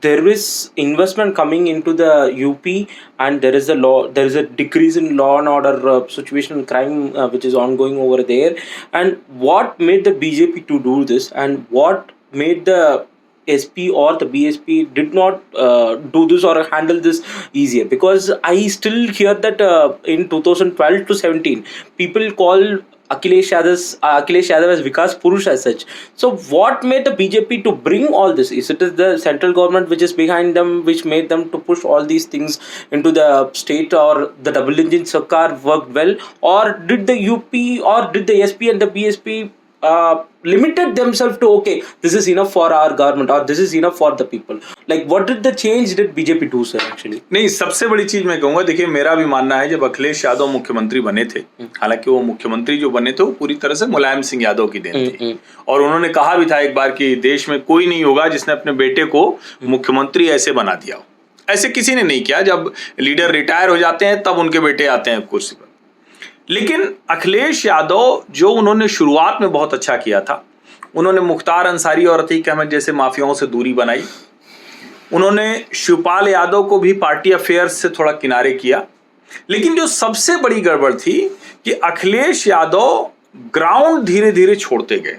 there is investment coming into the UP, and there is a decrease in law and order situation and crime which is ongoing over there. And what made the BJP to do this, and what made the SP or the BSP did not do this or handle this easier? Because I still hear that in 2012 to 17 people call Akhilesh Yadav as Vikas Purush as such. So what made the BJP to bring all this? Is it the central government which is behind them, which made them to push all these things into the state, or the double engine Sarkar worked well, or did the UP or did the SP and the BSP limited themselves to, okay, this is enough for our government, or this is enough for the people? Like, what did the change did BJP do, sir, actually? नहीं, सबसे बड़ी चीज मैं कहूंगा, देखिए मेरा भी मानना है, जब अखिलेश यादव मुख्यमंत्री बने थे, हालांकि वो मुख्यमंत्री जो बने थे वो पूरी तरह से मुलायम सिंह यादव की देन थी, और उन्होंने कहा भी था एक बार कि देश में कोई नहीं होगा जिसने अपने बेटे को मुख्यमंत्री ऐसे बना दिया हो। ऐसे किसी ने नहीं किया। जब लीडर रिटायर हो जाते हैं तब उनके बेटे आते हैं कुर्सी पर। लेकिन अखिलेश यादव जो उन्होंने शुरुआत में बहुत अच्छा किया था, उन्होंने मुख्तार अंसारी और अतीक अहमद जैसे माफियाओं से दूरी बनाई। उन्होंने शिवपाल यादव को भी पार्टी अफेयर्स से थोड़ा किनारे किया। लेकिन जो सबसे बड़ी गड़बड़ थी कि अखिलेश यादव ग्राउंड धीरे धीरे छोड़ते गए।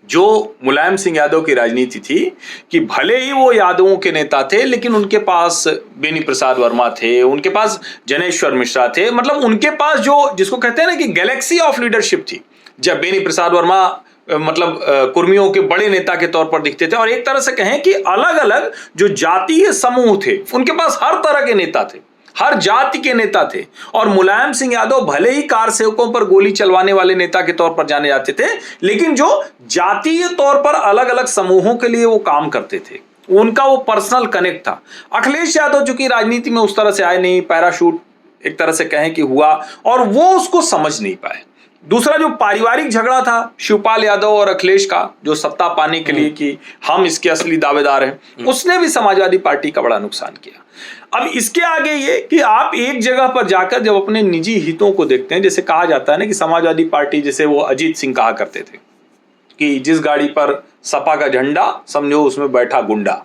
जो मुलायम सिंह यादव की राजनीति थी कि भले ही वो यादवों के नेता थे, लेकिन उनके पास बेनी प्रसाद वर्मा थे, उनके पास जनेश्वर मिश्रा थे, मतलब उनके पास जो जिसको कहते हैं ना कि गैलेक्सी ऑफ लीडरशिप थी। जब बेनी प्रसाद वर्मा मतलब कुर्मियों के बड़े नेता के तौर पर दिखते थे, और एक तरह से कहें कि अलग अलग जो जातीय समूह थे उनके पास हर तरह के नेता थे, हर जाति के नेता थे। और मुलायम सिंह यादव भले ही कार सेवकों पर गोली चलवाने वाले नेता के तौर पर जाने जाते थे, लेकिन जो जातीय तौर पर अलग अलग समूहों के लिए वो काम करते थे, उनका वो पर्सनल कनेक्ट था। अखिलेश यादव चूंकि राजनीति में उस तरह से आए नहीं, पैराशूट एक तरह से कहें कि हुआ, और वो उसको समझ नहीं पाए। दूसरा जो पारिवारिक झगड़ा था शिवपाल यादव और अखिलेश का, जो सत्ता पाने के लिए कि हम इसके असली दावेदार हैं, उसने भी समाजवादी पार्टी का बड़ा नुकसान किया। अब इसके आगे ये कि आप एक जगह पर जाकर जब अपने निजी हितों को देखते हैं, जैसे कहा जाता है ना कि समाजवादी पार्टी, जैसे वो अजीत सिंह कहा करते थे कि जिस गाड़ी पर सपा का झंडा समझो उसमें बैठा गुंडा।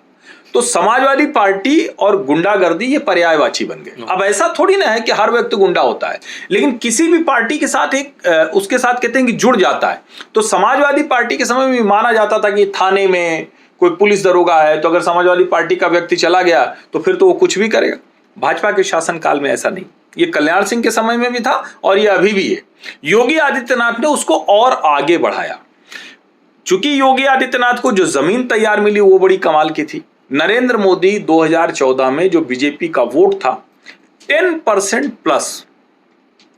तो समाजवादी पार्टी और गुंडागर्दी ये पर्यायवाची बन गए। अब ऐसा थोड़ी ना है कि हर व्यक्ति गुंडा होता है, लेकिन किसी भी पार्टी के साथ एक उसके साथ कहते हैं कि जुड़ जाता है। तो समाजवादी पार्टी के समय में माना जाता था कि थाने में कोई पुलिस दरोगा है, तो अगर समाजवादी पार्टी का व्यक्ति चला गया तो फिर तो वो कुछ भी करेगा। भाजपा के शासनकाल में ऐसा नहीं, ये कल्याण सिंह के समय में भी था और ये अभी भी है। योगी आदित्यनाथ ने उसको और आगे बढ़ाया। चूंकि योगी आदित्यनाथ को जो जमीन तैयार मिली वो बड़ी कमाल की थी। नरेंद्र मोदी 2014 में जो बीजेपी का वोट था 10% प्लस,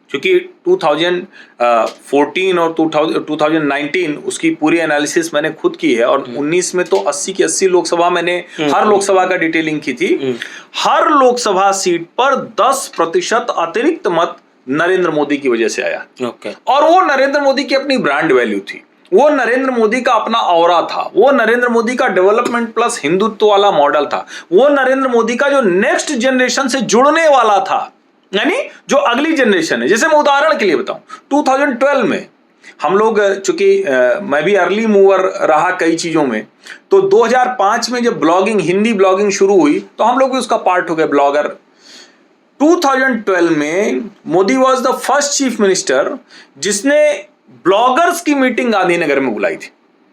क्योंकि 2014 और 2019 उसकी पूरी एनालिसिस मैंने खुद की है, और 19 में तो 80 की 80 लोकसभा मैंने हर लोकसभा का डिटेलिंग की थी। हर लोकसभा सीट पर 10% अतिरिक्त मत नरेंद्र मोदी की वजह से आया। और वो नरेंद्र मोदी की अपनी ब्रांड वैल्यू थी। वो नरेंद्र मोदी का अपना ऑरा था, वो नरेंद्र मोदी का डेवलपमेंट प्लस हिंदुत्व वाला मॉडल था, वो नरेंद्र मोदी का जो नेक्स्ट जनरेशन से जुड़ने वाला था, यानी जो अगली जनरेशन है। जैसे मैं उदाहरण के लिए बताऊं, 2012 में हम लोग, चूंकि मैं भी अर्ली मूवर रहा कई चीजों में, तो 2005 में जब ब्लॉगिंग, हिंदी ब्लॉगिंग शुरू हुई तो हम लोग भी उसका पार्ट हो गए, ब्लॉगर। 2012 में Modi was the first chief minister जिसने ब्लॉगर्स की मीटिंग गांधीनगर में बुलाई थी।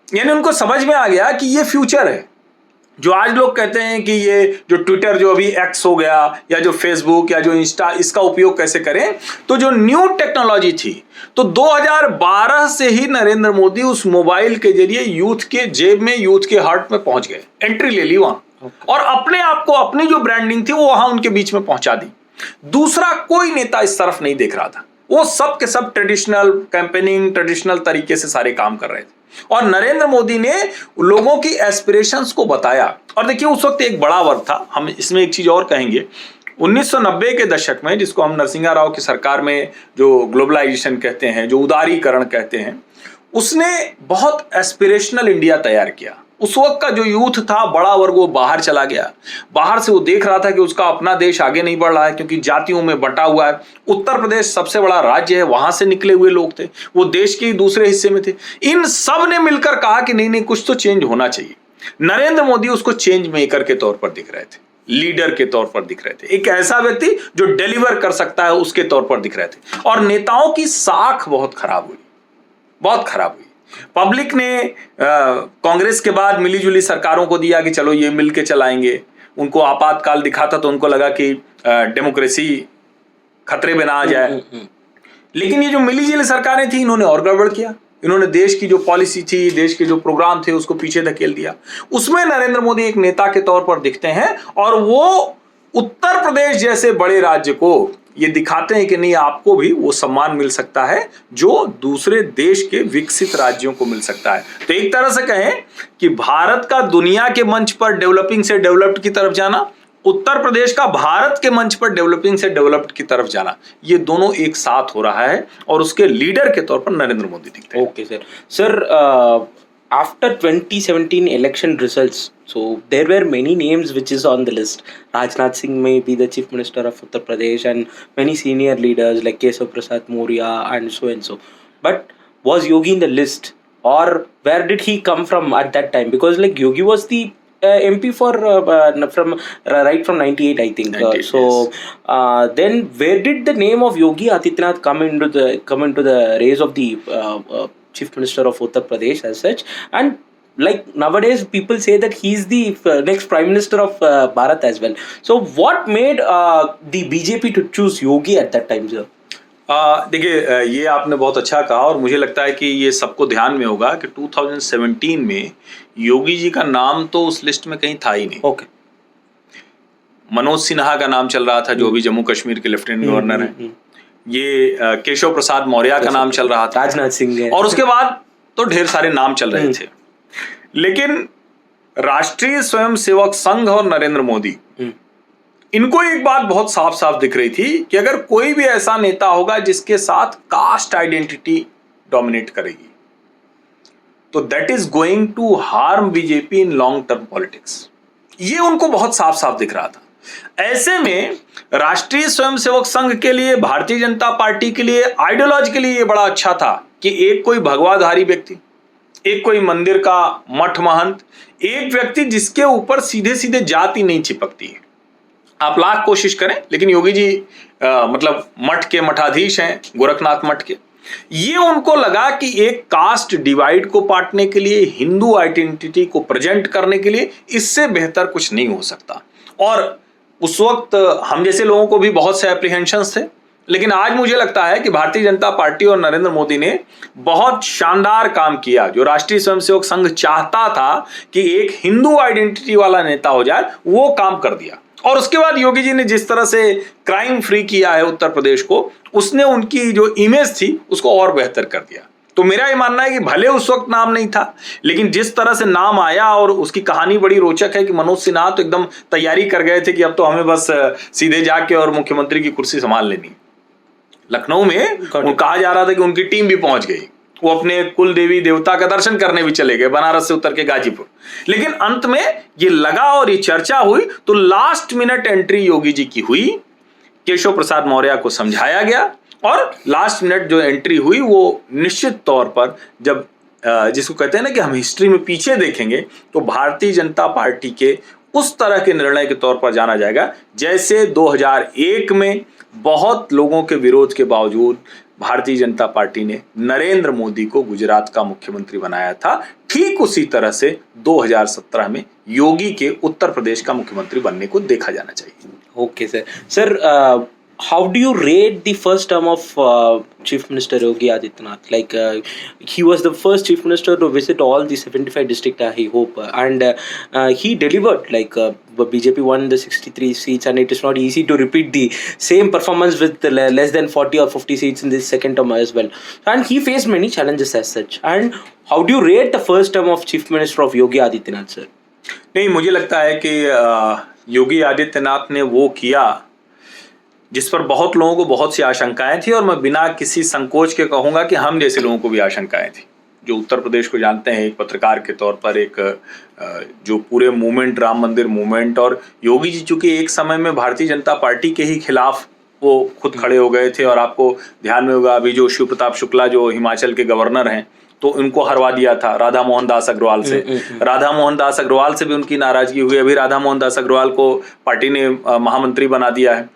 यानी उनको समझ में आ गया कि ये फ्यूचर है। जो आज लोग कहते हैं कि ये जो ट्विटर, जो अभी एक्स हो गया, या जो फेसबुक या जो इंस्टा, इसका उपयोग कैसे करें, तो जो न्यू टेक्नोलॉजी थी, तो 2012 से ही नरेंद्र मोदी उस मोबाइल के जरिए यूथ के जेब में, यूथ के हार्ट में पहुंच गए, एंट्री ले ली वहां, और अपने आप को, अपनी जो ब्रांडिंग थी वो वहां उनके बीच में पहुंचा दी। दूसरा कोई नेता इस तरफ नहीं देख रहा था, वो सब के सब ट्रेडिशनल कैंपेनिंग, ट्रेडिशनल तरीके से सारे काम कर रहे थे, और नरेंद्र मोदी ने लोगों की एस्पिरेशंस को बताया। और देखिए उस वक्त एक बड़ा वर्ग था, हम इसमें एक चीज और कहेंगे, 1990 के दशक में, जिसको हम नरसिंहा राव की सरकार में जो ग्लोबलाइजेशन कहते हैं, जो उदारीकरण कहते हैं, उसने बहुत एस्पिरेशनल इंडिया तैयार किया। उस वक्त का जो यूथ था, बड़ा वर्ग, वो बाहर चला गया। बाहर से वो देख रहा था कि उसका अपना देश आगे नहीं बढ़ रहा है, क्योंकि जातियों में बंटा हुआ है। उत्तर प्रदेश सबसे बड़ा राज्य है, वहां से निकले हुए लोग थे, वो देश के ही दूसरे हिस्से में थे। इन सब ने मिलकर कहा कि नहीं नहीं, कुछ तो चेंज होना चाहिए। नरेंद्र मोदी उसको चेंज मेकर के तौर पर दिख रहे थे, लीडर के तौर पर दिख रहे थे, एक ऐसा व्यक्ति जो डिलीवर कर सकता है उसके तौर पर दिख रहे थे। और नेताओं की साख बहुत खराब हुई, बहुत खराब हुई। पब्लिक ने कांग्रेस के बाद मिलीजुली सरकारों को दिया कि चलो ये मिल के चलाएंगे। उनको आपातकाल दिखा था तो उनको लगा कि डेमोक्रेसी खतरे में ना आ जाए। लेकिन ये जो मिलीजुली सरकारें थी, इन्होंने और गड़बड़ किया। इन्होंने देश की जो पॉलिसी थी, देश के जो प्रोग्राम थे, उसको पीछे धकेल दिया। उसमें नरेंद्र मोदी एक नेता के तौर पर दिखते हैं, और वो उत्तर प्रदेश जैसे बड़े राज्य को ये दिखाते हैं कि नहीं, आपको भी वो सम्मान मिल सकता है जो दूसरे देश के विकसित राज्यों को मिल सकता है। तो एक तरह से कहें कि भारत का दुनिया के मंच पर डेवलपिंग से डेवलप्ड की तरफ जाना, उत्तर प्रदेश का भारत के मंच पर डेवलपिंग से डेवलप्ड की तरफ जाना, ये दोनों एक साथ हो रहा है, और उसके लीडर के तौर पर नरेंद्र मोदी दिखते हैं। Okay sir, after 2017 election results, so there were many names which is on the list. Rajnath Singh may be the chief minister of Uttar Pradesh, and many senior leaders like Keshav Prasad Maurya and so. But was Yogi in the list, or where did he come from at that time? Because like Yogi was the MP for from right from 98, I think. 98, So yes. then where did the name of Yogi Adityanath come into the race of the Chief Minister of Uttar Pradesh as such? And like nowadays people say that he's the next Prime Minister of Bharat as well. So what made the BJP to choose Yogi at that time, sir? देखिए, ये आपने बहुत अच्छा कहा, और मुझे लगता है कि ये सबको ध्यान में होगा कि 2017 में योगी जी का नाम तो उस लिस्ट में कहीं था ही नहीं। ओके। मनोज सिन्हा का नाम चल रहा था, जो भी जम्मू कश्मीर के लेफ्टिनेंट गवर्नर हैं। ये केशव प्रसाद मौर्य का नाम चल रहा था, राजनाथ सिंह, और उसके बाद तो ढेर सारे नाम चल रहे थे। लेकिन राष्ट्रीय स्वयंसेवक संघ और नरेंद्र मोदी, इनको एक बात बहुत साफ साफ दिख रही थी कि अगर कोई भी ऐसा नेता होगा जिसके साथ कास्ट आइडेंटिटी डोमिनेट करेगी, तो that is going to harm BJP in long term politics. ये उनको बहुत साफ साफ दिख रहा था। ऐसे में राष्ट्रीय स्वयंसेवक संघ के लिए, भारतीय जनता पार्टी के लिए, आइडियोलॉजिकली ये बड़ा अच्छा था कि एक कोई भगवाधारी व्यक्ति, एक कोई मंदिर का मठ महंत, एक व्यक्ति जिसके ऊपर सीधे सीधे जाति नहीं चिपकती है। आप लाख कोशिश करें, लेकिन योगी जी मतलब मठ के मठाधीश हैं, गोरखनाथ मठ के। ये उनको लगा कि एक कास्ट डिवाइड को पाटने के लिए, हिंदू आइडेंटिटी को प्रेजेंट करने के लिए इससे बेहतर कुछ नहीं हो सकता। और उस वक्त हम जैसे लोगों को भी बहुत से एप्रीहेंशंस थे, लेकिन आज मुझे लगता है कि भारतीय जनता पार्टी और नरेंद्र मोदी ने बहुत शानदार काम किया। जो राष्ट्रीय स्वयंसेवक संघ चाहता था कि एक हिंदू आइडेंटिटी वाला नेता हो जाए, वो काम कर दिया। और उसके बाद योगी जी ने जिस तरह से क्राइम फ्री किया है उत्तर प्रदेश को, उसने उनकी जो इमेज थी उसको और बेहतर कर दिया। तो मेरा ये मानना है कि भले उस वक्त नाम नहीं था, लेकिन जिस तरह से नाम आया, और उसकी कहानी बड़ी रोचक है कि मनोज सिन्हा तो एकदम तैयारी कर गए थे कि अब तो हमें बस सीधे जाके और मुख्यमंत्री की कुर्सी संभाल लेनी। लखनऊ में कहा जा रहा था कि उनकी टीम भी पहुंच गई, वो अपने कुल देवी देवता का दर्शन करने भी चले गए, बनारस से उतर के गाजीपुर। लेकिन अंत में ये लगा और ये चर्चा हुई तो last minute entry Yogi ji की हुई, केशव प्रसाद मौर्य को समझाया गया और लास्ट मिनट जो एंट्री हुई वो निश्चित तौर पर जब जिसको कहते हैं ना कि हम हिस्ट्री में पीछे देखेंगे तो भारतीय जनता पार्टी के उस तरह के निर्णय के तौर पर जाना जाएगा जैसे 2001 में बहुत लोगों के विरोध के बावजूद भारतीय जनता पार्टी ने नरेंद्र मोदी को गुजरात का मुख्यमंत्री बनाया था। ठीक उसी तरह से 2017 में योगी के उत्तर प्रदेश का मुख्यमंत्री बनने को देखा जाना चाहिए। Okay, sir. Sir, how do you rate the first term of Chief Minister Yogi Adityanath? Like, he was the first Chief Minister to visit all the 75 districts, I hope, and he delivered. Like, BJP won the 63 seats, and it is not easy to repeat the same performance with less than 40 or 50 seats in this second term as well. And he faced many challenges as such. And how do you rate the first term of Chief Minister of Yogi Adityanath, sir? नहीं, मुझे लगता है कि योगी आदित्यनाथ ने वो किया जिस पर बहुत लोगों को बहुत सी आशंकाएं थी, और मैं बिना किसी संकोच के कहूंगा कि हम जैसे लोगों को भी आशंकाएं थी जो उत्तर प्रदेश को जानते हैं, एक पत्रकार के तौर पर, एक जो पूरे मूवमेंट, राम मंदिर मूवमेंट, और योगी जी चूंकि एक समय में भारतीय जनता पार्टी के ही खिलाफ वो खुद खड़े हो गए थे, और आपको ध्यान में होगा अभी जो शिव प्रताप शुक्ला जो हिमाचल के गवर्नर हैं तो उनको हरवा दिया था राधा मोहन दास अग्रवाल से। राधा मोहन दास अग्रवाल से भी उनकी नाराजगी हुई, अभी राधा मोहन दास अग्रवाल को पार्टी ने महामंत्री बना दिया है।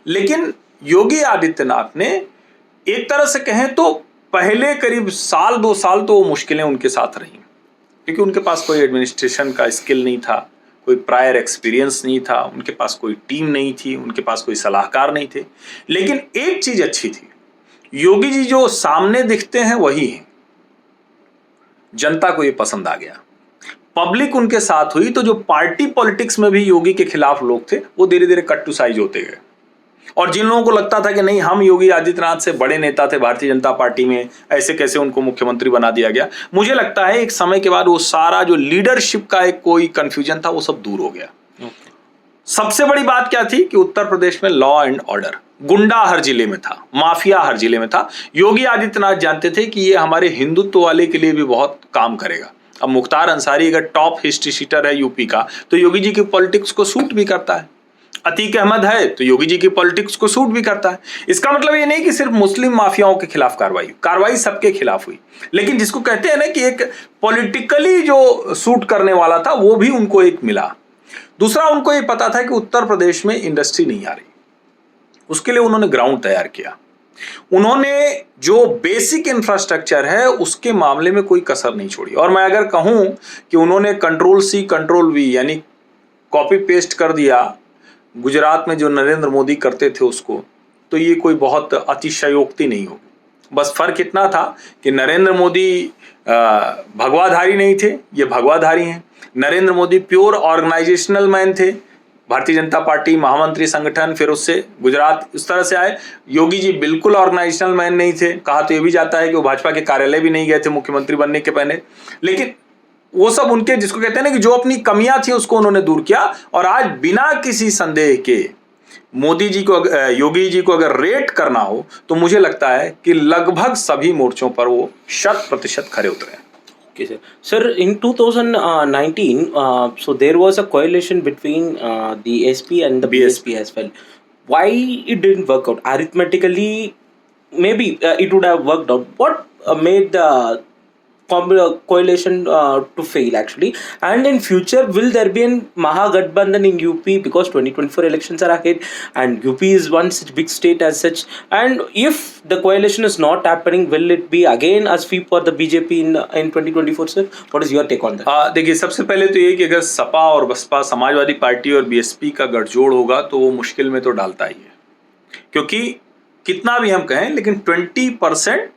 लेकिन योगी आदित्यनाथ ने एक तरह से कहें तो पहले करीब साल 2 साल तो वो मुश्किलें उनके साथ रही, क्योंकि उनके पास कोई एडमिनिस्ट्रेशन का स्किल नहीं था, कोई प्रायर एक्सपीरियंस नहीं था, उनके पास कोई टीम नहीं थी, उनके पास कोई सलाहकार नहीं थे। लेकिन एक चीज अच्छी थी, योगी जी जो सामने दिखते हैं वही हैं। जनता को ये पसंद आ गया, पब्लिक उनके साथ हुई, तो जो पार्टी पॉलिटिक्स में भी योगी के खिलाफ लोग थे वो धीरे धीरे कट टू साइज होते गए। और जिन लोगों को लगता था कि नहीं हम योगी आदित्यनाथ से बड़े नेता थे भारतीय जनता पार्टी में, ऐसे कैसे उनको मुख्यमंत्री बना दिया गया, मुझे लगता है एक समय के बाद वो सारा जो लीडरशिप का एक कोई कंफ्यूजन था वो सब दूर हो गया। सबसे बड़ी बात क्या थी कि उत्तर प्रदेश में लॉ एंड ऑर्डर, गुंडा हर जिले में था, माफिया हर जिले में था। योगी आदित्यनाथ जानते थे कि ये हमारे हिंदुत्व वाले के लिए भी बहुत काम करेगा। अब मुख्तार अंसारी अगर टॉप हिस्ट्री शीटर है यूपी का तो योगी जी की पॉलिटिक्स को सूट भी करता है। अतीक अहमद है तो योगी जी की पॉलिटिक्स को सूट भी करता है। इसका मतलब ये नहीं कि सिर्फ मुस्लिम माफियाओं के खिलाफ कार्रवाई सबके खिलाफ हुई, लेकिन जिसको कहते हैं ना कि एक पॉलिटिकली जो सूट करने वाला था वो भी उनको एक मिला। दूसरा, उनको ये पता था कि उत्तर प्रदेश में इंडस्ट्री नहीं आ रही, उसके लिए उन्होंने ग्राउंड तैयार किया। उन्होंने जो बेसिक इंफ्रास्ट्रक्चर है उसके मामले में कोई कसर नहीं छोड़ी। और मैं अगर कहूं कि उन्होंने कंट्रोल-C कंट्रोल-V यानी कॉपी पेस्ट कर दिया गुजरात में जो नरेंद्र मोदी करते थे उसको, तो ये कोई बहुत अतिशयोक्ति नहीं होगी। बस फर्क इतना था कि नरेंद्र मोदी भगवाधारी नहीं थे, ये भगवाधारी हैं। Narendra Modi pure organisational man थे, भारतीय जनता पार्टी महामंत्री संगठन, फिर उससे गुजरात इस तरह से आए। योगी जी बिल्कुल ऑर्गेनाइजेशनल मैन नहीं थे, कहा तो ये भी जाता है कि वो भाजपा के कार्यालय भी नहीं गए थे मुख्यमंत्री बनने के पहले। लेकिन वो सब उनके, जिसको कहते हैं ना कि जो अपनी कमियां थी उसको उन्होंने दूर किया। और आज बिना किसी संदेह के मोदी जी को, योगी जी को अगर रेट करना हो तो मुझे लगता है कि लगभग सभी मोर्चों पर वो 100% खरे उतरे। Okay, sir. Sir, in 2019, so there was a coalition between the SP and the BSP as well. Why it didn't work out? Arithmetically, maybe it would have worked out. What made the coalition to fail actually? And in future, will there be a Mahagathbandhan in UP, because 2024 elections are ahead and UP is one such big state as such? And if the coalition is not happening, will it be again a sweep for the BJP in 2024, sir? What is your take on that? देखिए, सबसे पहले तो ये कि अगर सपा और बसपा, समाजवादी पार्टी और बीएसपी का गठजोड़ होगा तो वो मुश्किल में तो डालता ही है, क्योंकि कितना भी हम कहें लेकिन 20%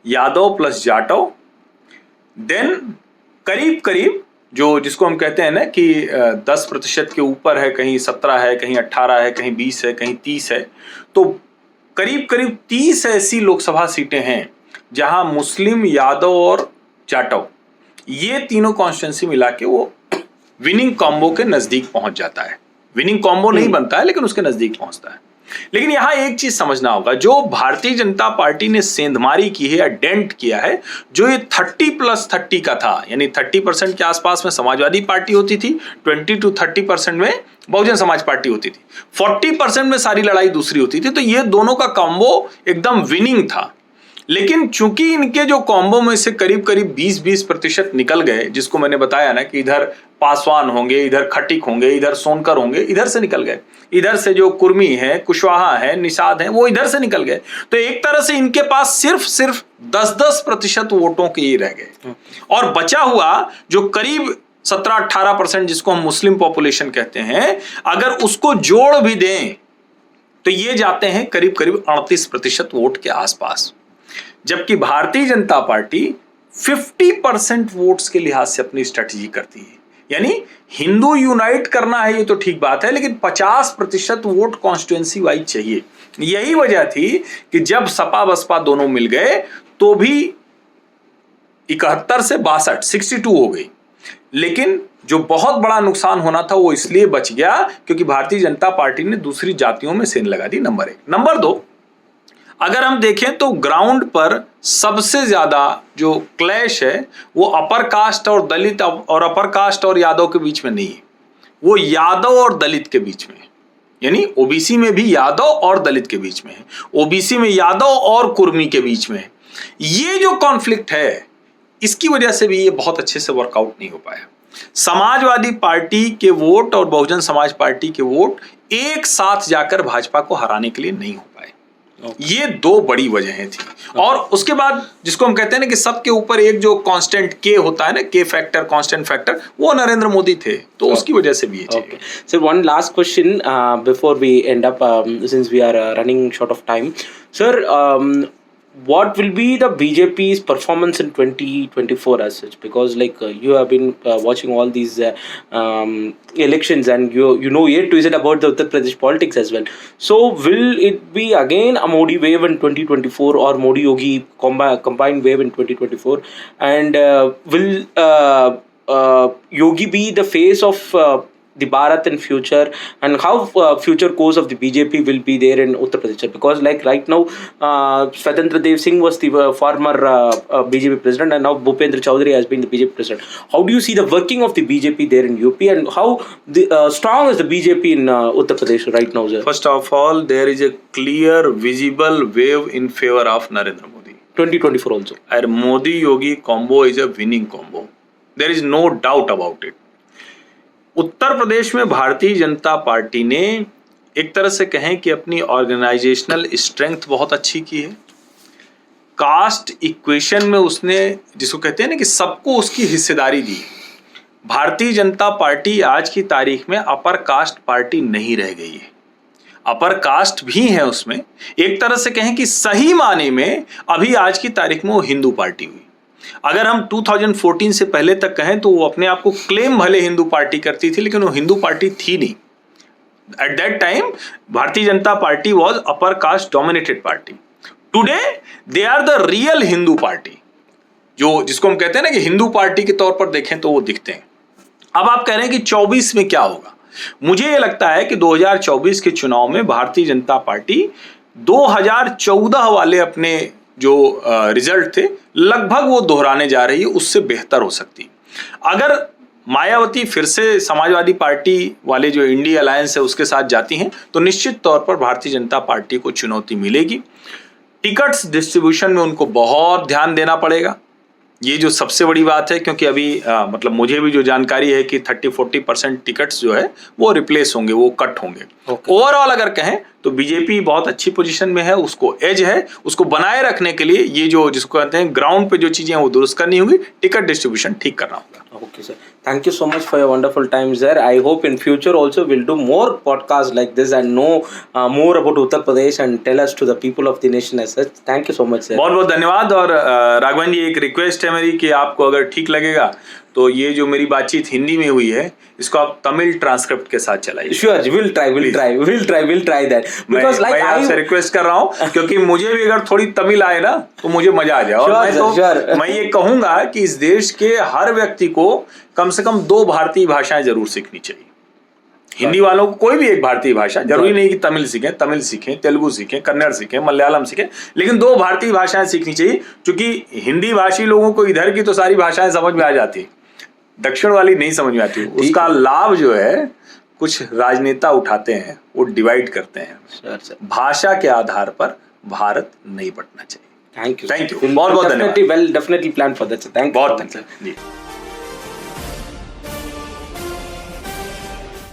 यादव प्लस जाटव, देन करीब करीब जो जिसको हम कहते हैं ना कि 10% के ऊपर है, कहीं 17 है, कहीं 18 है, कहीं 20 है, कहीं 30 है, तो करीब करीब 30 ऐसी लोकसभा सीटें हैं जहां मुस्लिम, यादव और जाटव ये तीनों कॉन्स्टिट्यूंसी मिला के वो विनिंग कॉम्बो के नजदीक पहुंच जाता है। विनिंग कॉम्बो नहीं बनता है लेकिन उसके नजदीक पहुंचता है। लेकिन यहां एक चीज समझना होगा, जो भारतीय जनता पार्टी ने सेंधमारी की है या डेंट किया है, जो ये 30+30 का था, यानी 30% के आसपास में समाजवादी पार्टी होती थी, 20 to 30% में बहुजन समाज पार्टी होती थी, 40% में सारी लड़ाई दूसरी होती थी। तो ये दोनों का कॉम्बो एकदम विनिंग था। लेकिन चूंकि इनके जो कॉम्बो में से करीब करीब 20% निकल गए, जिसको मैंने बताया ना कि इधर पासवान होंगे, इधर खटीक होंगे, इधर सोनकर होंगे, इधर से निकल गए, इधर से जो कुर्मी है, कुशवाहा है, निषाद है, वो इधर से निकल गए। तो एक तरह से इनके पास सिर्फ 10% वोटों के ही रह गए, और बचा हुआ जो करीब 17-18% जिसको हम मुस्लिम पॉपुलेशन कहते हैं, अगर उसको जोड़ भी दें तो ये जाते हैं करीब करीब 38% वोट के आसपास। जबकि भारतीय जनता पार्टी 50% वोट्स के लिहाज से अपनी स्ट्रेटजी करती है, यानी हिंदू यूनाइट करना है ये तो ठीक बात है, लेकिन 50% वोट कॉन्स्टिट्यूएंसी वाइज चाहिए। यही वजह थी कि जब सपा बसपा दोनों मिल गए तो भी 71 से 62 62 हो गई, लेकिन जो बहुत बड़ा नुकसान होना था वो इसलिए बच गया क्योंकि भारतीय जनता पार्टी ने दूसरी जातियों में सेंध लगा दी, नंबर 1। नंबर 2, अगर हम देखें तो ग्राउंड पर सबसे ज्यादा जो क्लैश है वो अपर कास्ट और दलित और अपर कास्ट और यादव के बीच में नहीं है, वो यादव और दलित के बीच में है। यानी ओबीसी में भी यादव और दलित के बीच में है, ओबीसी में यादव और कुर्मी के बीच में है। ये जो कॉन्फ्लिक्ट है, इसकी वजह से भी ये बहुत अच्छे से वर्कआउट नहीं हो पाया। समाजवादी पार्टी के वोट और बहुजन समाज पार्टी के वोट एक साथ जाकर भाजपा को हराने के लिए नहीं हो पाए। ये 2 बड़ी वजहें थी। और उसके बाद जिसको हम कहते हैं ना कि सबके ऊपर एक जो कांस्टेंट के होता है ना, के फैक्टर, कांस्टेंट फैक्टर, वो नरेंद्र मोदी थे, तो उसकी वजह से भी ये चीज। Sir, one last question before we end up, since we are running short of time, sir, what will be the BJP's performance in 2024 as such? Because like you have been watching all these elections, and you know A to Z about the Uttar Pradesh politics as well. So will it be again a Modi wave in 2024 or Modi Yogi combined wave in 2024? And will Yogi be the face of the Bharat in future, and how future course of the BJP will be there in Uttar Pradesh? Because like right now, Swatantra Dev Singh was the former BJP president, and now Bhupendra Chaudhary has been the BJP president. How do you see the working of the BJP there in UP, and how strong is the BJP in Uttar Pradesh right now, sir? First of all, there is a clear visible wave in favor of Narendra Modi. 2024 also. And Modi Yogi combo is a winning combo. There is no doubt about it. उत्तर प्रदेश में भारतीय जनता पार्टी ने एक तरह से कहें कि अपनी ऑर्गेनाइजेशनल स्ट्रेंथ बहुत अच्छी की है। कास्ट इक्वेशन में उसने, जिसको कहते हैं ना कि सबको उसकी हिस्सेदारी दी। भारतीय जनता पार्टी आज की तारीख में अपर कास्ट पार्टी नहीं रह गई है, अपर कास्ट भी है उसमें। एक तरह से कहें कि सही माने में अभी आज की तारीख में वो हिंदू पार्टी हुई। अगर हम 2014 से पहले तक कहें तो वो अपने आप को क्लेम भले हिंदू पार्टी करती थी, लेकिन वो हिंदू पार्टी थी नहीं। At that time Bharatiya Janata Party was upper caste dominated party. Today they are the real Hindu party, जो जिसको हम कहते हैं ना कि हिंदू पार्टी के तौर पर देखें तो वो दिखते हैं। अब आप कह रहे हैं कि 24 में क्या होगा? मुझे ये लगता है कि 2024 के चुनाव में भारतीय जनता पार्टी 2014 वाले अपने जो रिजल्ट थे लगभग वो दोहराने जा रही है, उससे बेहतर हो सकती। अगर मायावती फिर से समाजवादी पार्टी वाले जो इंडिया अलायंस है उसके साथ जाती हैं तो निश्चित तौर पर भारतीय जनता पार्टी को चुनौती मिलेगी। टिकट्स डिस्ट्रीब्यूशन में उनको बहुत ध्यान देना पड़ेगा, ये जो सबसे बड़ी बात है, क्योंकि अभी मतलब मुझे भी जो जानकारी है कि 30-40% टिकट्स जो है वो रिप्लेस होंगे, वो कट होंगे। ओवरऑल अगर कहें तो बीजेपी बहुत अच्छी पोजीशन में है, उसको एज है, उसको बनाए रखने के लिए ये जो जिसको कहते हैं ग्राउंड पे जो चीजें हैं वो दुरुस्त करनी होगी, टिकट डिस्ट्रीब्यूशन ठीक करना होगा। Okay, sir. Thank you so much for your wonderful time, sir. I hope in future also we'll do more podcasts like this and know more about Uttar Pradesh and tell us to the people of the nation as such. Thank you so much, sir. बहुत बहुत धन्यवाद। और राघवन जी, एक रिक्वेस्ट है मेरी कि आपको अगर ठीक लगेगा तो ये जो मेरी बातचीत हिंदी में हुई है इसको आप तमिल ट्रांसक्रिप्ट के साथ चलाइए। Sure, we'll try that. Because मैं आपसे रिक्वेस्ट कर रहा हूँ क्योंकि मुझे भी अगर थोड़ी तमिल आए ना तो मुझे मजा आ जाए। और मैं ये कहूंगा कि इस देश के हर व्यक्ति को कम से कम 2 भारतीय भाषाएं जरूर सीखनी चाहिए। हिंदी वालों को कोई भी एक भारतीय भाषा, जरूरी नहीं कि तमिल सीखें, तेलुगु सीखें, कन्नड़ सीखें, मलयालम सीखें, लेकिन 2 भारतीय भाषाएं सीखनी चाहिए, क्योंकि हिंदी भाषी लोगों को इधर की तो सारी भाषाएं समझ में आ जाती, दक्षिण वाली नहीं समझ में आती। उसका लाभ जो है कुछ राजनेता उठाते हैं, वो डिवाइड करते हैं। भाषा के आधार पर भारत नहीं बंटना चाहिए। थैंक यू, बहुत बहुत धन्यवाद। Well definitely plan for that, thank you बहुत धन्यवाद जी।